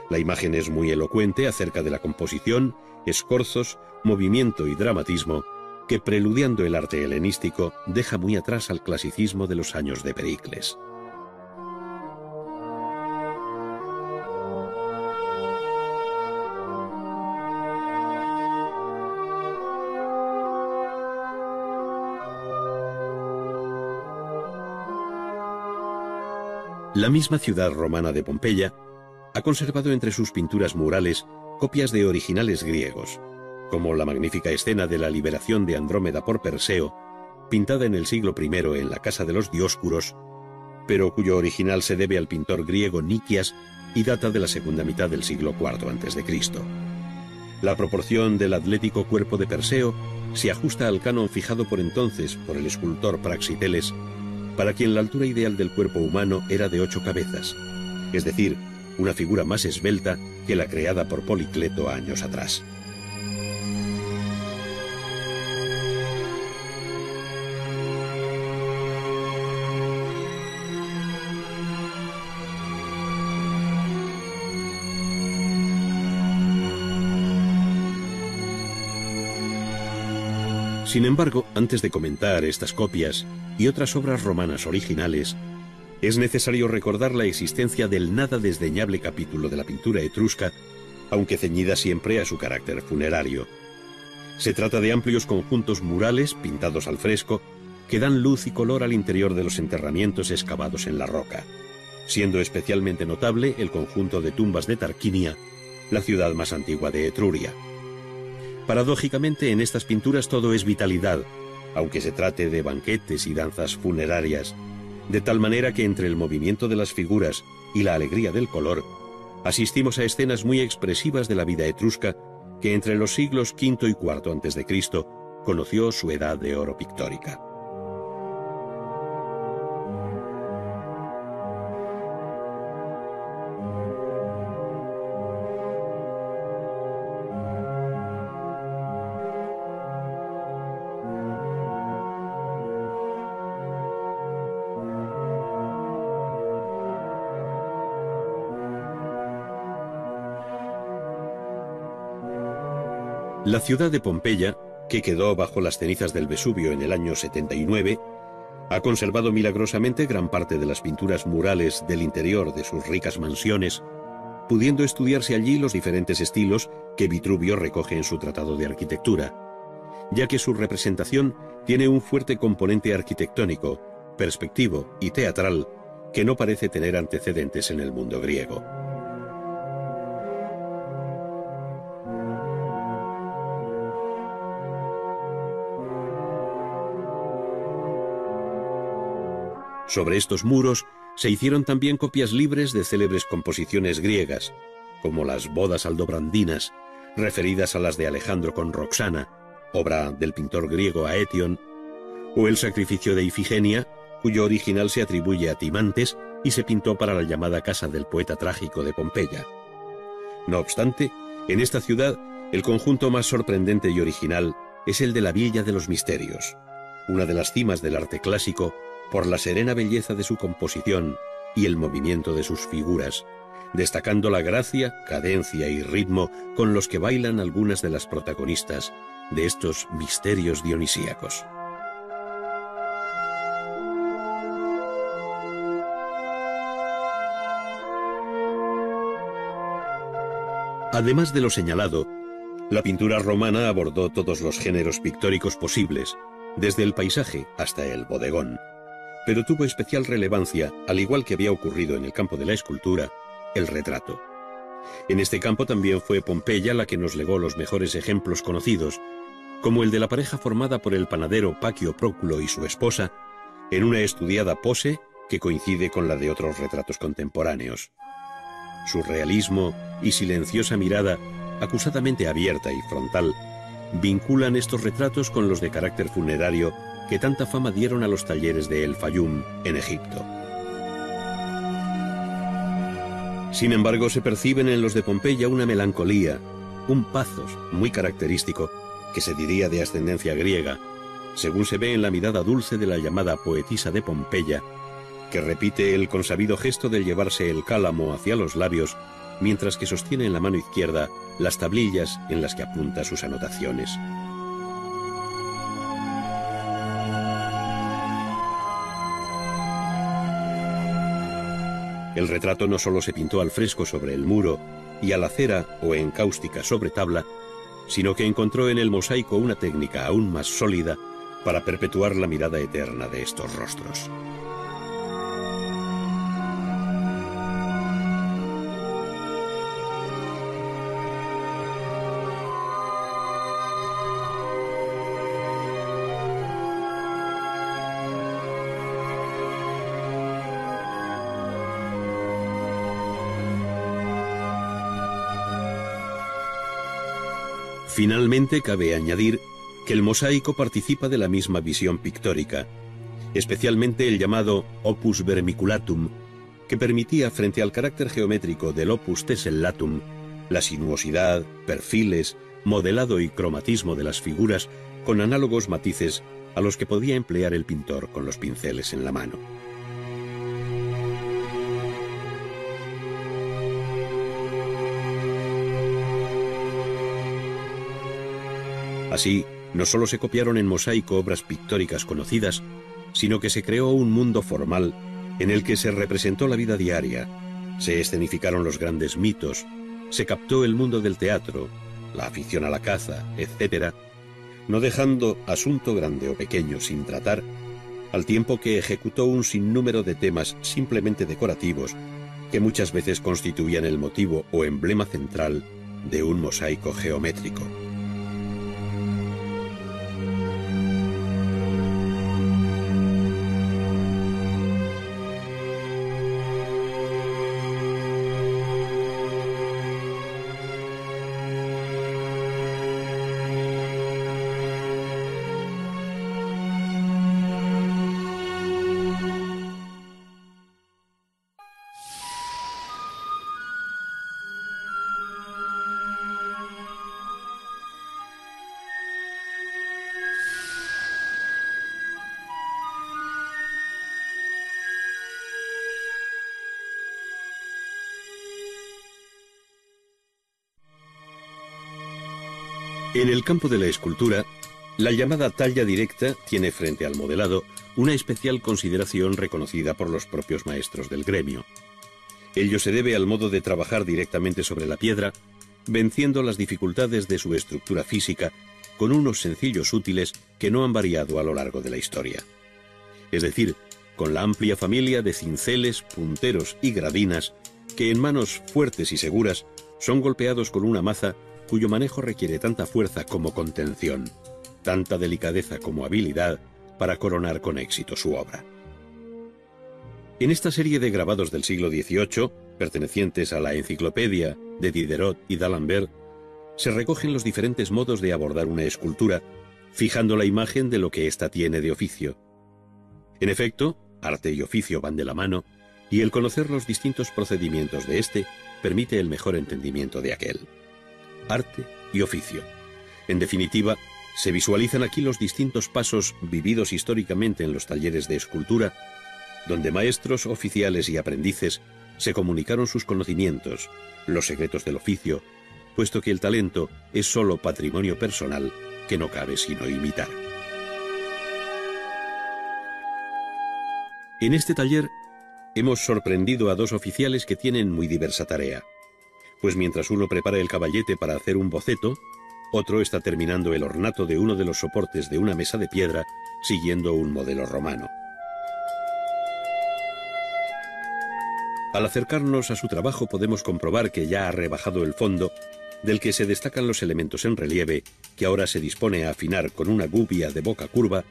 La imagen es muy elocuente acerca de la composición, escorzos, movimiento y dramatismo que, preludiando el arte helenístico, deja muy atrás al clasicismo de los años de Pericles. La misma ciudad romana de Pompeya ha conservado entre sus pinturas murales copias de originales griegos, como la magnífica escena de la liberación de Andrómeda por Perseo, pintada en el siglo I en la casa de los Dioscuros, pero cuyo original se debe al pintor griego Nikias y data de la segunda mitad del siglo IV a.C. La proporción del atlético cuerpo de Perseo se ajusta al canon fijado por entonces por el escultor Praxiteles, para quien la altura ideal del cuerpo humano era de 8 cabezas, es decir, una figura más esbelta que la creada por Policleto años atrás. Sin embargo, antes de comentar estas copias y otras obras romanas originales, es necesario recordar la existencia del nada desdeñable capítulo de la pintura etrusca, aunque ceñida siempre a su carácter funerario. Se trata de amplios conjuntos murales pintados al fresco que dan luz y color al interior de los enterramientos excavados en la roca, siendo especialmente notable el conjunto de tumbas de Tarquinia, la ciudad más antigua de Etruria. Paradójicamente, en estas pinturas todo es vitalidad, aunque se trate de banquetes y danzas funerarias, de tal manera que entre el movimiento de las figuras y la alegría del color, asistimos a escenas muy expresivas de la vida etrusca que entre los siglos V y IV a.C. conoció su edad de oro pictórica. La ciudad de Pompeya, que quedó bajo las cenizas del Vesubio en el año 79, ha conservado milagrosamente gran parte de las pinturas murales del interior de sus ricas mansiones, pudiendo estudiarse allí los diferentes estilos que Vitruvio recoge en su Tratado de Arquitectura, ya que su representación tiene un fuerte componente arquitectónico, perspectivo y teatral que no parece tener antecedentes en el mundo griego. Sobre estos muros se hicieron también copias libres de célebres composiciones griegas, como las Bodas Aldobrandinas, referidas a las de Alejandro con Roxana, obra del pintor griego Aétion, o el Sacrificio de Ifigenia, cuyo original se atribuye a Timantes y se pintó para la llamada Casa del Poeta Trágico de Pompeya. No obstante, en esta ciudad, el conjunto más sorprendente y original es el de la Villa de los Misterios, una de las cimas del arte clásico por la serena belleza de su composición y el movimiento de sus figuras, destacando la gracia, cadencia y ritmo con los que bailan algunas de las protagonistas de estos misterios dionisíacos. Además de lo señalado, la pintura romana abordó todos los géneros pictóricos posibles, desde el paisaje hasta el bodegón, pero tuvo especial relevancia, al igual que había ocurrido en el campo de la escultura, el retrato. En este campo también fue Pompeya la que nos legó los mejores ejemplos conocidos, como el de la pareja formada por el panadero Paquio Próculo y su esposa, en una estudiada pose que coincide con la de otros retratos contemporáneos. Su realismo y silenciosa mirada, acusadamente abierta y frontal, vinculan estos retratos con los de carácter funerario que tanta fama dieron a los talleres de El Fayum, en Egipto. Sin embargo, se perciben en los de Pompeya una melancolía, un pathos muy característico, que se diría de ascendencia griega, según se ve en la mirada dulce de la llamada poetisa de Pompeya, que repite el consabido gesto de llevarse el cálamo hacia los labios, mientras que sostiene en la mano izquierda las tablillas en las que apunta sus anotaciones. El retrato no solo se pintó al fresco sobre el muro y a la cera o en cáustica sobre tabla, sino que encontró en el mosaico una técnica aún más sólida para perpetuar la mirada eterna de estos rostros. Finalmente, cabe añadir que el mosaico participa de la misma visión pictórica, especialmente el llamado opus vermiculatum, que permitía, frente al carácter geométrico del opus tessellatum, la sinuosidad, perfiles, modelado y cromatismo de las figuras con análogos matices a los que podía emplear el pintor con los pinceles en la mano. Así, no solo se copiaron en mosaico obras pictóricas conocidas, sino que se creó un mundo formal en el que se representó la vida diaria, se escenificaron los grandes mitos, se captó el mundo del teatro, la afición a la caza, etc., no dejando asunto grande o pequeño sin tratar, al tiempo que ejecutó un sinnúmero de temas simplemente decorativos que muchas veces constituían el motivo o emblema central de un mosaico geométrico. En el campo de la escultura, la llamada talla directa tiene frente al modelado una especial consideración reconocida por los propios maestros del gremio. Ello se debe al modo de trabajar directamente sobre la piedra, venciendo las dificultades de su estructura física con unos sencillos útiles que no han variado a lo largo de la historia. Es decir, con la amplia familia de cinceles, punteros y gradinas que en manos fuertes y seguras son golpeados con una maza cuyo manejo requiere tanta fuerza como contención, tanta delicadeza como habilidad para coronar con éxito su obra. En esta serie de grabados del siglo XVIII, pertenecientes a la Enciclopedia de Diderot y d'Alembert, se recogen los diferentes modos de abordar una escultura, fijando la imagen de lo que ésta tiene de oficio. En efecto, arte y oficio van de la mano, y el conocer los distintos procedimientos de éste permite el mejor entendimiento de aquel. Arte y oficio. En definitiva, se visualizan aquí los distintos pasos vividos históricamente en los talleres de escultura, donde maestros, oficiales y aprendices se comunicaron sus conocimientos, los secretos del oficio, puesto que el talento es solo patrimonio personal que no cabe sino imitar. En este taller hemos sorprendido a dos oficiales que tienen muy diversa tarea. Pues mientras uno prepara el caballete para hacer un boceto, otro está terminando el ornato de uno de los soportes de una mesa de piedra, siguiendo un modelo romano. Al acercarnos a su trabajo podemos comprobar que ya ha rebajado el fondo, del que se destacan los elementos en relieve, que ahora se dispone a afinar con una gubia de boca curva,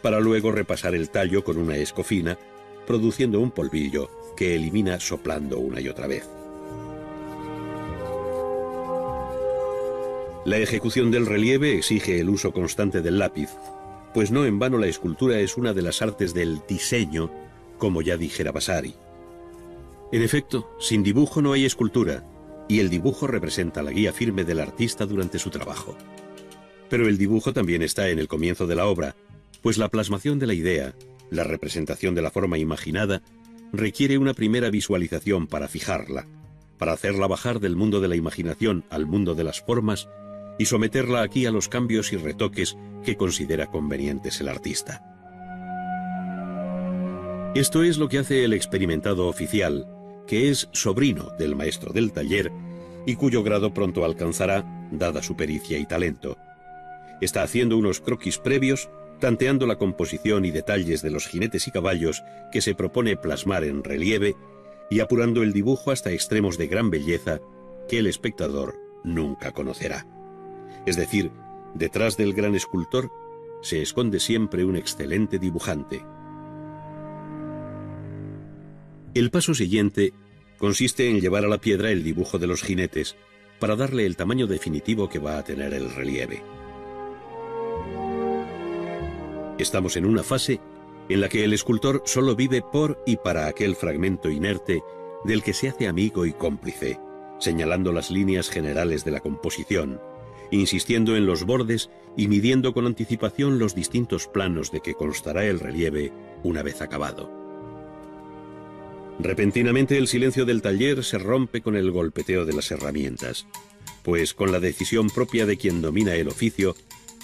para luego repasar el tallo con una escofina, produciendo un polvillo que elimina soplando una y otra vez. La ejecución del relieve exige el uso constante del lápiz, pues no en vano la escultura es una de las artes del diseño, como ya dijera Vasari. En efecto, sin dibujo no hay escultura, y el dibujo representa la guía firme del artista durante su trabajo. Pero el dibujo también está en el comienzo de la obra, pues la plasmación de la idea, la representación de la forma imaginada, requiere una primera visualización para fijarla, para hacerla bajar del mundo de la imaginación al mundo de las formas y someterla aquí a los cambios y retoques que considera convenientes el artista. Esto es lo que hace el experimentado oficial, que es sobrino del maestro del taller y cuyo grado pronto alcanzará, dada su pericia y talento. Está haciendo unos croquis previos, tanteando la composición y detalles de los jinetes y caballos que se propone plasmar en relieve y apurando el dibujo hasta extremos de gran belleza que el espectador nunca conocerá. Es decir, detrás del gran escultor se esconde siempre un excelente dibujante. El paso siguiente consiste en llevar a la piedra el dibujo de los jinetes, para darle el tamaño definitivo que va a tener el relieve. Estamos en una fase en la que el escultor solo vive por y para aquel fragmento inerte del que se hace amigo y cómplice, señalando las líneas generales de la composición, insistiendo en los bordes y midiendo con anticipación los distintos planos de que constará el relieve una vez acabado. Repentinamente el silencio del taller se rompe con el golpeteo de las herramientas, pues con la decisión propia de quien domina el oficio,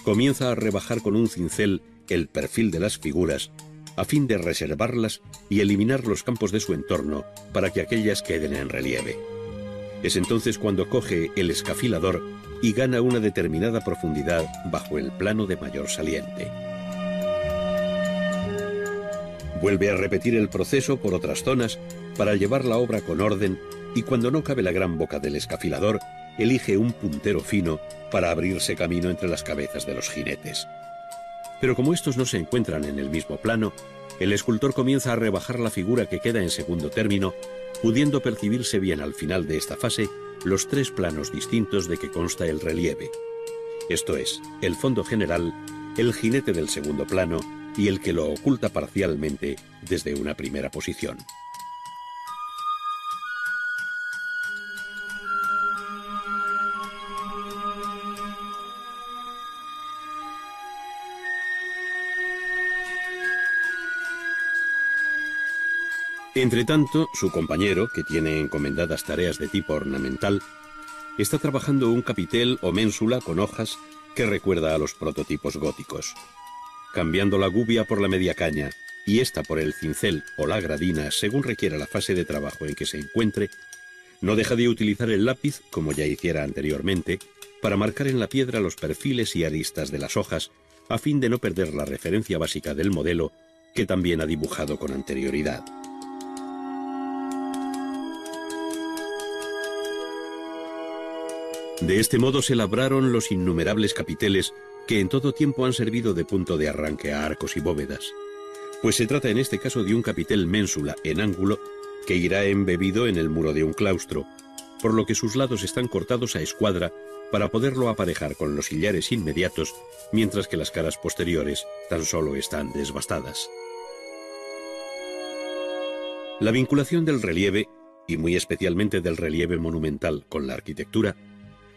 comienza a rebajar con un cincel el perfil de las figuras, a fin de reservarlas y eliminar los campos de su entorno para que aquellas queden en relieve. Es entonces cuando coge el escafilador y gana una determinada profundidad bajo el plano de mayor saliente. Vuelve a repetir el proceso por otras zonas para llevar la obra con orden y cuando no cabe la gran boca del escafilador, elige un puntero fino para abrirse camino entre las cabezas de los jinetes. Pero como estos no se encuentran en el mismo plano, el escultor comienza a rebajar la figura que queda en segundo término, pudiendo percibirse bien al final de esta fase los tres planos distintos de que consta el relieve. Esto es, el fondo general, el jinete del segundo plano y el que lo oculta parcialmente desde una primera posición. Entretanto, su compañero, que tiene encomendadas tareas de tipo ornamental, está trabajando un capitel o ménsula con hojas que recuerda a los prototipos góticos. Cambiando la gubia por la media caña y esta por el cincel o la gradina según requiera la fase de trabajo en que se encuentre, no deja de utilizar el lápiz, como ya hiciera anteriormente, para marcar en la piedra los perfiles y aristas de las hojas, a fin de no perder la referencia básica del modelo que también ha dibujado con anterioridad. De este modo se labraron los innumerables capiteles que en todo tiempo han servido de punto de arranque a arcos y bóvedas, pues se trata en este caso de un capitel ménsula en ángulo que irá embebido en el muro de un claustro, por lo que sus lados están cortados a escuadra para poderlo aparejar con los sillares inmediatos, mientras que las caras posteriores tan solo están desbastadas. La vinculación del relieve, y muy especialmente del relieve monumental con la arquitectura,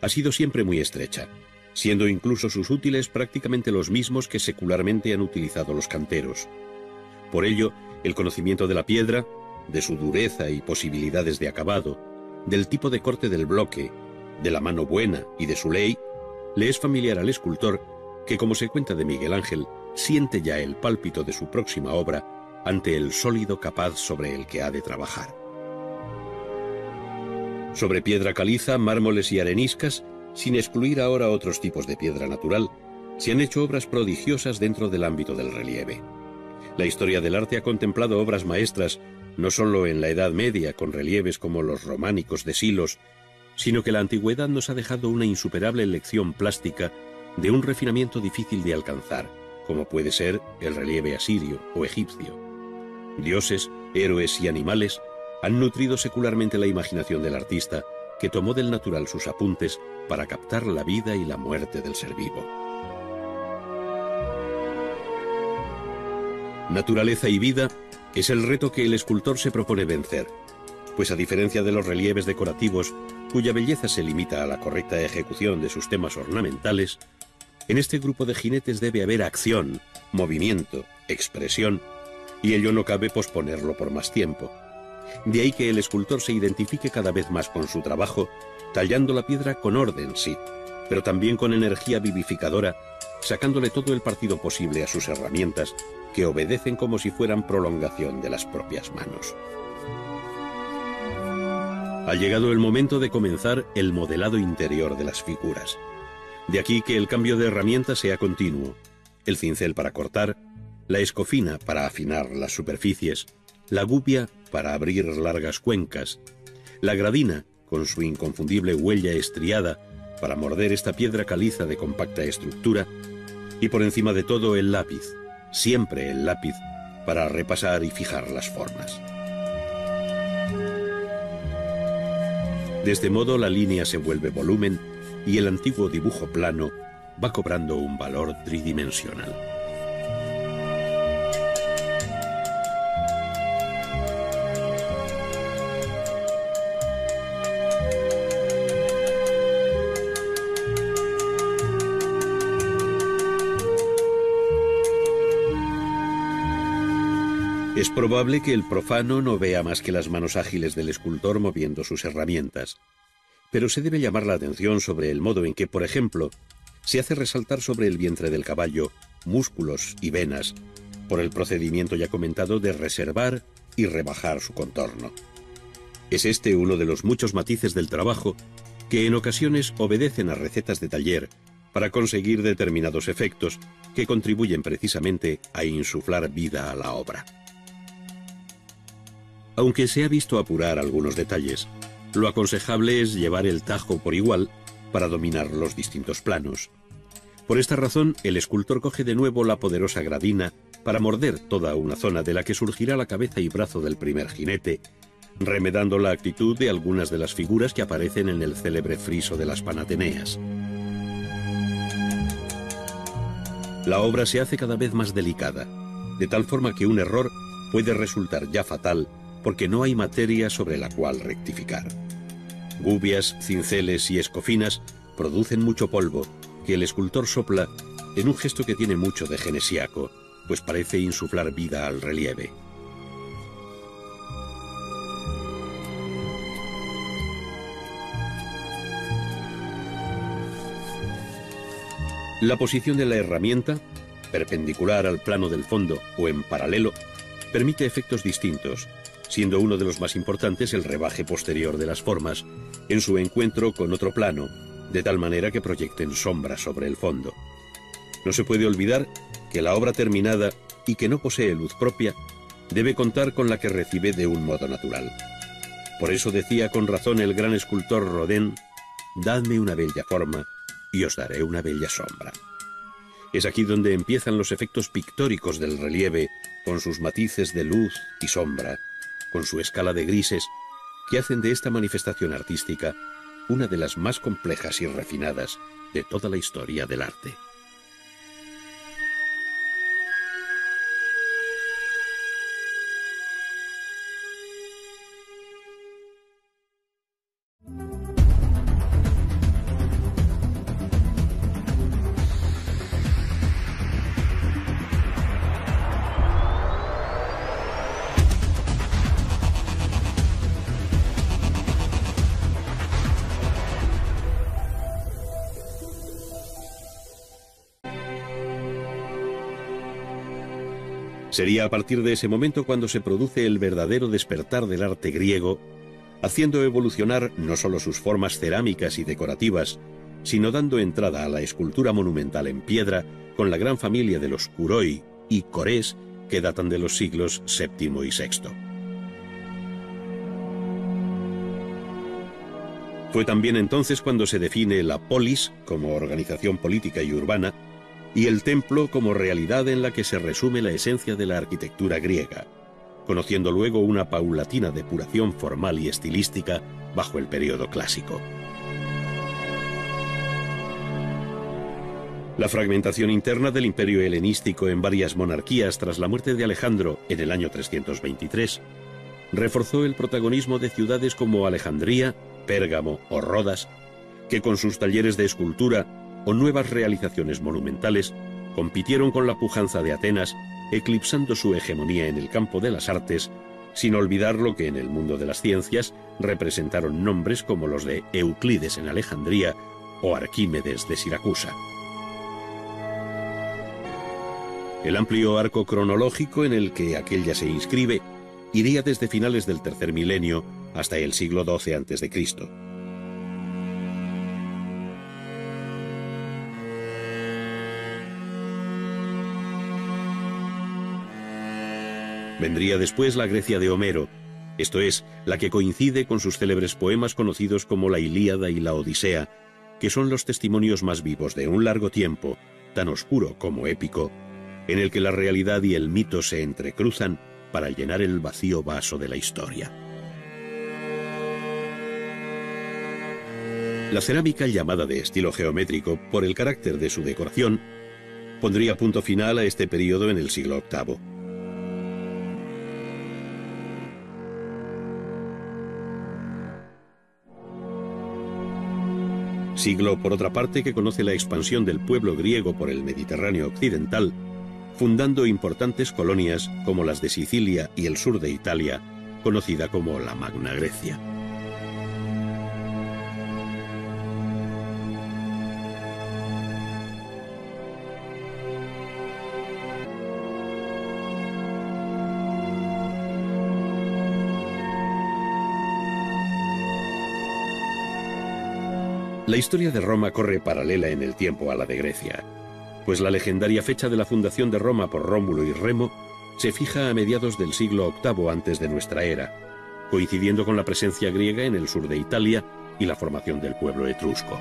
ha sido siempre muy estrecha, siendo incluso sus útiles prácticamente los mismos que secularmente han utilizado los canteros. Por ello, el conocimiento de la piedra, de su dureza y posibilidades de acabado, del tipo de corte del bloque, de la mano buena y de su ley, le es familiar al escultor que, como se cuenta de Miguel Ángel, siente ya el pálpito de su próxima obra ante el sólido capaz sobre el que ha de trabajar. Sobre piedra caliza, mármoles y areniscas, sin excluir ahora otros tipos de piedra natural, se han hecho obras prodigiosas dentro del ámbito del relieve. La historia del arte ha contemplado obras maestras, no solo en la Edad Media, con relieves como los románicos de Silos, sino que la antigüedad nos ha dejado una insuperable lección plástica de un refinamiento difícil de alcanzar, como puede ser el relieve asirio o egipcio. Dioses, héroes y animales han nutrido secularmente la imaginación del artista, que tomó del natural sus apuntes para captar la vida y la muerte del ser vivo. Naturaleza y vida es el reto que el escultor se propone vencer, pues a diferencia de los relieves decorativos, cuya belleza se limita a la correcta ejecución de sus temas ornamentales, en este grupo de jinetes debe haber acción, movimiento, expresión, y ello no cabe posponerlo por más tiempo. De ahí que el escultor se identifique cada vez más con su trabajo, tallando la piedra con orden, sí, pero también con energía vivificadora, sacándole todo el partido posible a sus herramientas, que obedecen como si fueran prolongación de las propias manos. Ha llegado el momento de comenzar el modelado interior de las figuras. De aquí que el cambio de herramienta sea continuo. El cincel para cortar, la escofina para afinar las superficies, la gubia para abrir largas cuencas, la gradina, con su inconfundible huella estriada, para morder esta piedra caliza de compacta estructura, y por encima de todo el lápiz, siempre el lápiz, para repasar y fijar las formas. De este modo la línea se vuelve volumen y el antiguo dibujo plano va cobrando un valor tridimensional. Es probable que el profano no vea más que las manos ágiles del escultor moviendo sus herramientas, pero se debe llamar la atención sobre el modo en que, por ejemplo, se hace resaltar sobre el vientre del caballo músculos y venas por el procedimiento ya comentado de reservar y rebajar su contorno. Es este uno de los muchos matices del trabajo que en ocasiones obedecen a recetas de taller para conseguir determinados efectos que contribuyen precisamente a insuflar vida a la obra. Aunque se ha visto apurar algunos detalles, lo aconsejable es llevar el tajo por igual para dominar los distintos planos. Por esta razón, el escultor coge de nuevo la poderosa gradina para morder toda una zona de la que surgirá la cabeza y brazo del primer jinete, remedando la actitud de algunas de las figuras que aparecen en el célebre friso de las Panateneas. La obra se hace cada vez más delicada, de tal forma que un error puede resultar ya fatal porque no hay materia sobre la cual rectificar. Gubias, cinceles y escofinas producen mucho polvo que el escultor sopla en un gesto que tiene mucho de genesiaco, pues parece insuflar vida al relieve. La posición de la herramienta, perpendicular al plano del fondo o en paralelo, permite efectos distintos, siendo uno de los más importantes el rebaje posterior de las formas en su encuentro con otro plano, de tal manera que proyecten sombras sobre el fondo. No se puede olvidar que la obra terminada y que no posee luz propia debe contar con la que recibe de un modo natural. Por eso decía con razón el gran escultor Rodin: «Dadme una bella forma y os daré una bella sombra». Es aquí donde empiezan los efectos pictóricos del relieve, con sus matices de luz y sombra, con su escala de grises, que hacen de esta manifestación artística una de las más complejas y refinadas de toda la historia del arte. Sería a partir de ese momento cuando se produce el verdadero despertar del arte griego, haciendo evolucionar no solo sus formas cerámicas y decorativas, sino dando entrada a la escultura monumental en piedra con la gran familia de los curoi y corés que datan de los siglos VII y VI. Fue también entonces cuando se define la polis como organización política y urbana, y el templo como realidad en la que se resume la esencia de la arquitectura griega, conociendo luego una paulatina depuración formal y estilística bajo el período clásico. La fragmentación interna del imperio helenístico en varias monarquías tras la muerte de Alejandro en el año 323 reforzó el protagonismo de ciudades como Alejandría, Pérgamo o Rodas, que con sus talleres de escultura o nuevas realizaciones monumentales compitieron con la pujanza de Atenas, eclipsando su hegemonía en el campo de las artes, sin olvidar lo que en el mundo de las ciencias representaron nombres como los de Euclides en Alejandría o Arquímedes de Siracusa. El amplio arco cronológico en el que aquella se inscribe iría desde finales del tercer milenio hasta el siglo XII a.C. Vendría después la Grecia de Homero, esto es, la que coincide con sus célebres poemas conocidos como la Ilíada y la Odisea, que son los testimonios más vivos de un largo tiempo, tan oscuro como épico, en el que la realidad y el mito se entrecruzan para llenar el vacío vaso de la historia. La cerámica llamada de estilo geométrico por el carácter de su decoración pondría punto final a este periodo en el siglo VIII. Siglo, por otra parte, que conoce la expansión del pueblo griego por el Mediterráneo occidental, fundando importantes colonias como las de Sicilia y el sur de Italia, conocida como la Magna Grecia. La historia de Roma corre paralela en el tiempo a la de Grecia, pues la legendaria fecha de la fundación de Roma por Rómulo y Remo se fija a mediados del siglo VIII antes de nuestra era, coincidiendo con la presencia griega en el sur de Italia y la formación del pueblo etrusco.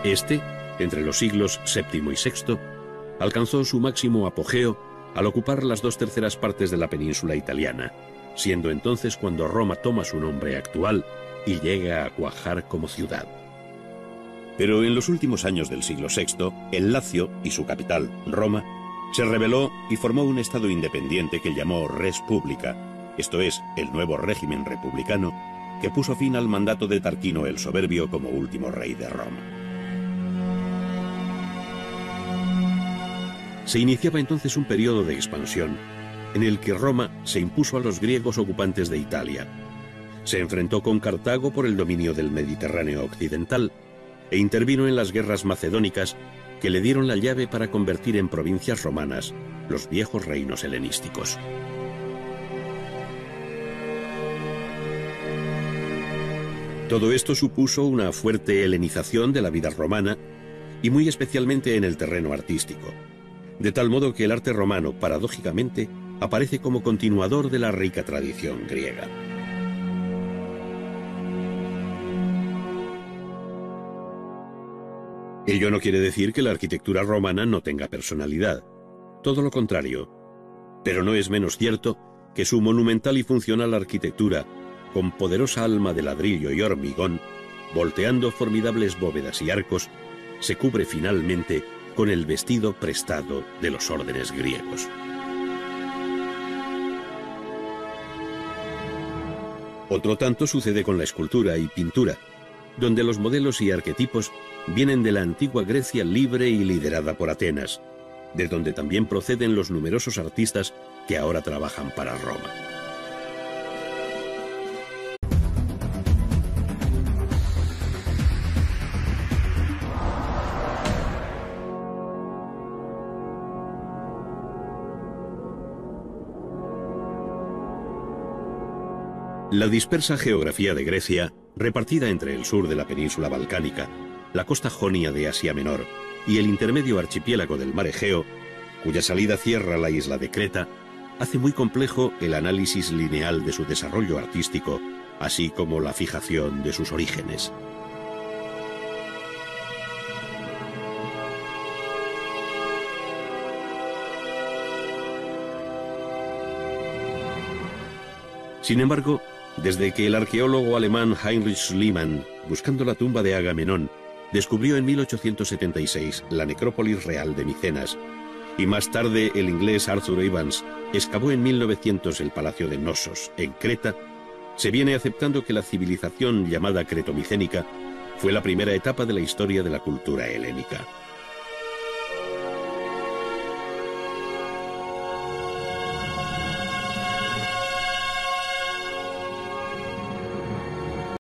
Este, entre los siglos VII y VI, alcanzó su máximo apogeo al ocupar las 2/3 partes de la península italiana, siendo entonces cuando Roma toma su nombre actual y llega a cuajar como ciudad. Pero en los últimos años del siglo VI, el Lacio y su capital, Roma, se rebeló y formó un estado independiente que llamó Res Publica, esto es, el nuevo régimen republicano, que puso fin al mandato de Tarquino el Soberbio como último rey de Roma. Se iniciaba entonces un periodo de expansión en el que Roma se impuso a los griegos ocupantes de Italia, se enfrentó con Cartago por el dominio del Mediterráneo occidental e intervino en las guerras macedónicas que le dieron la llave para convertir en provincias romanas los viejos reinos helenísticos. Todo esto supuso una fuerte helenización de la vida romana y muy especialmente en el terreno artístico, de tal modo que el arte romano, paradójicamente, aparece como continuador de la rica tradición griega. Ello no quiere decir que la arquitectura romana no tenga personalidad, todo lo contrario, pero no es menos cierto que su monumental y funcional arquitectura, con poderosa alma de ladrillo y hormigón, volteando formidables bóvedas y arcos, se cubre finalmente con el vestido prestado de los órdenes griegos. Otro tanto sucede con la escultura y pintura, donde los modelos y arquetipos vienen de la antigua Grecia libre y liderada por Atenas, de donde también proceden los numerosos artistas que ahora trabajan para Roma. La dispersa geografía de Grecia, repartida entre el sur de la península balcánica, la costa jonia de Asia Menor y el intermedio archipiélago del mar Egeo, cuya salida cierra la isla de Creta, hace muy complejo el análisis lineal de su desarrollo artístico, así como la fijación de sus orígenes. Sin embargo, desde que el arqueólogo alemán Heinrich Schliemann, buscando la tumba de Agamenón, descubrió en 1876 la necrópolis real de Micenas, y más tarde el inglés Arthur Evans excavó en 1900 el palacio de Knossos, en Creta, se viene aceptando que la civilización llamada cretomicénica fue la primera etapa de la historia de la cultura helénica.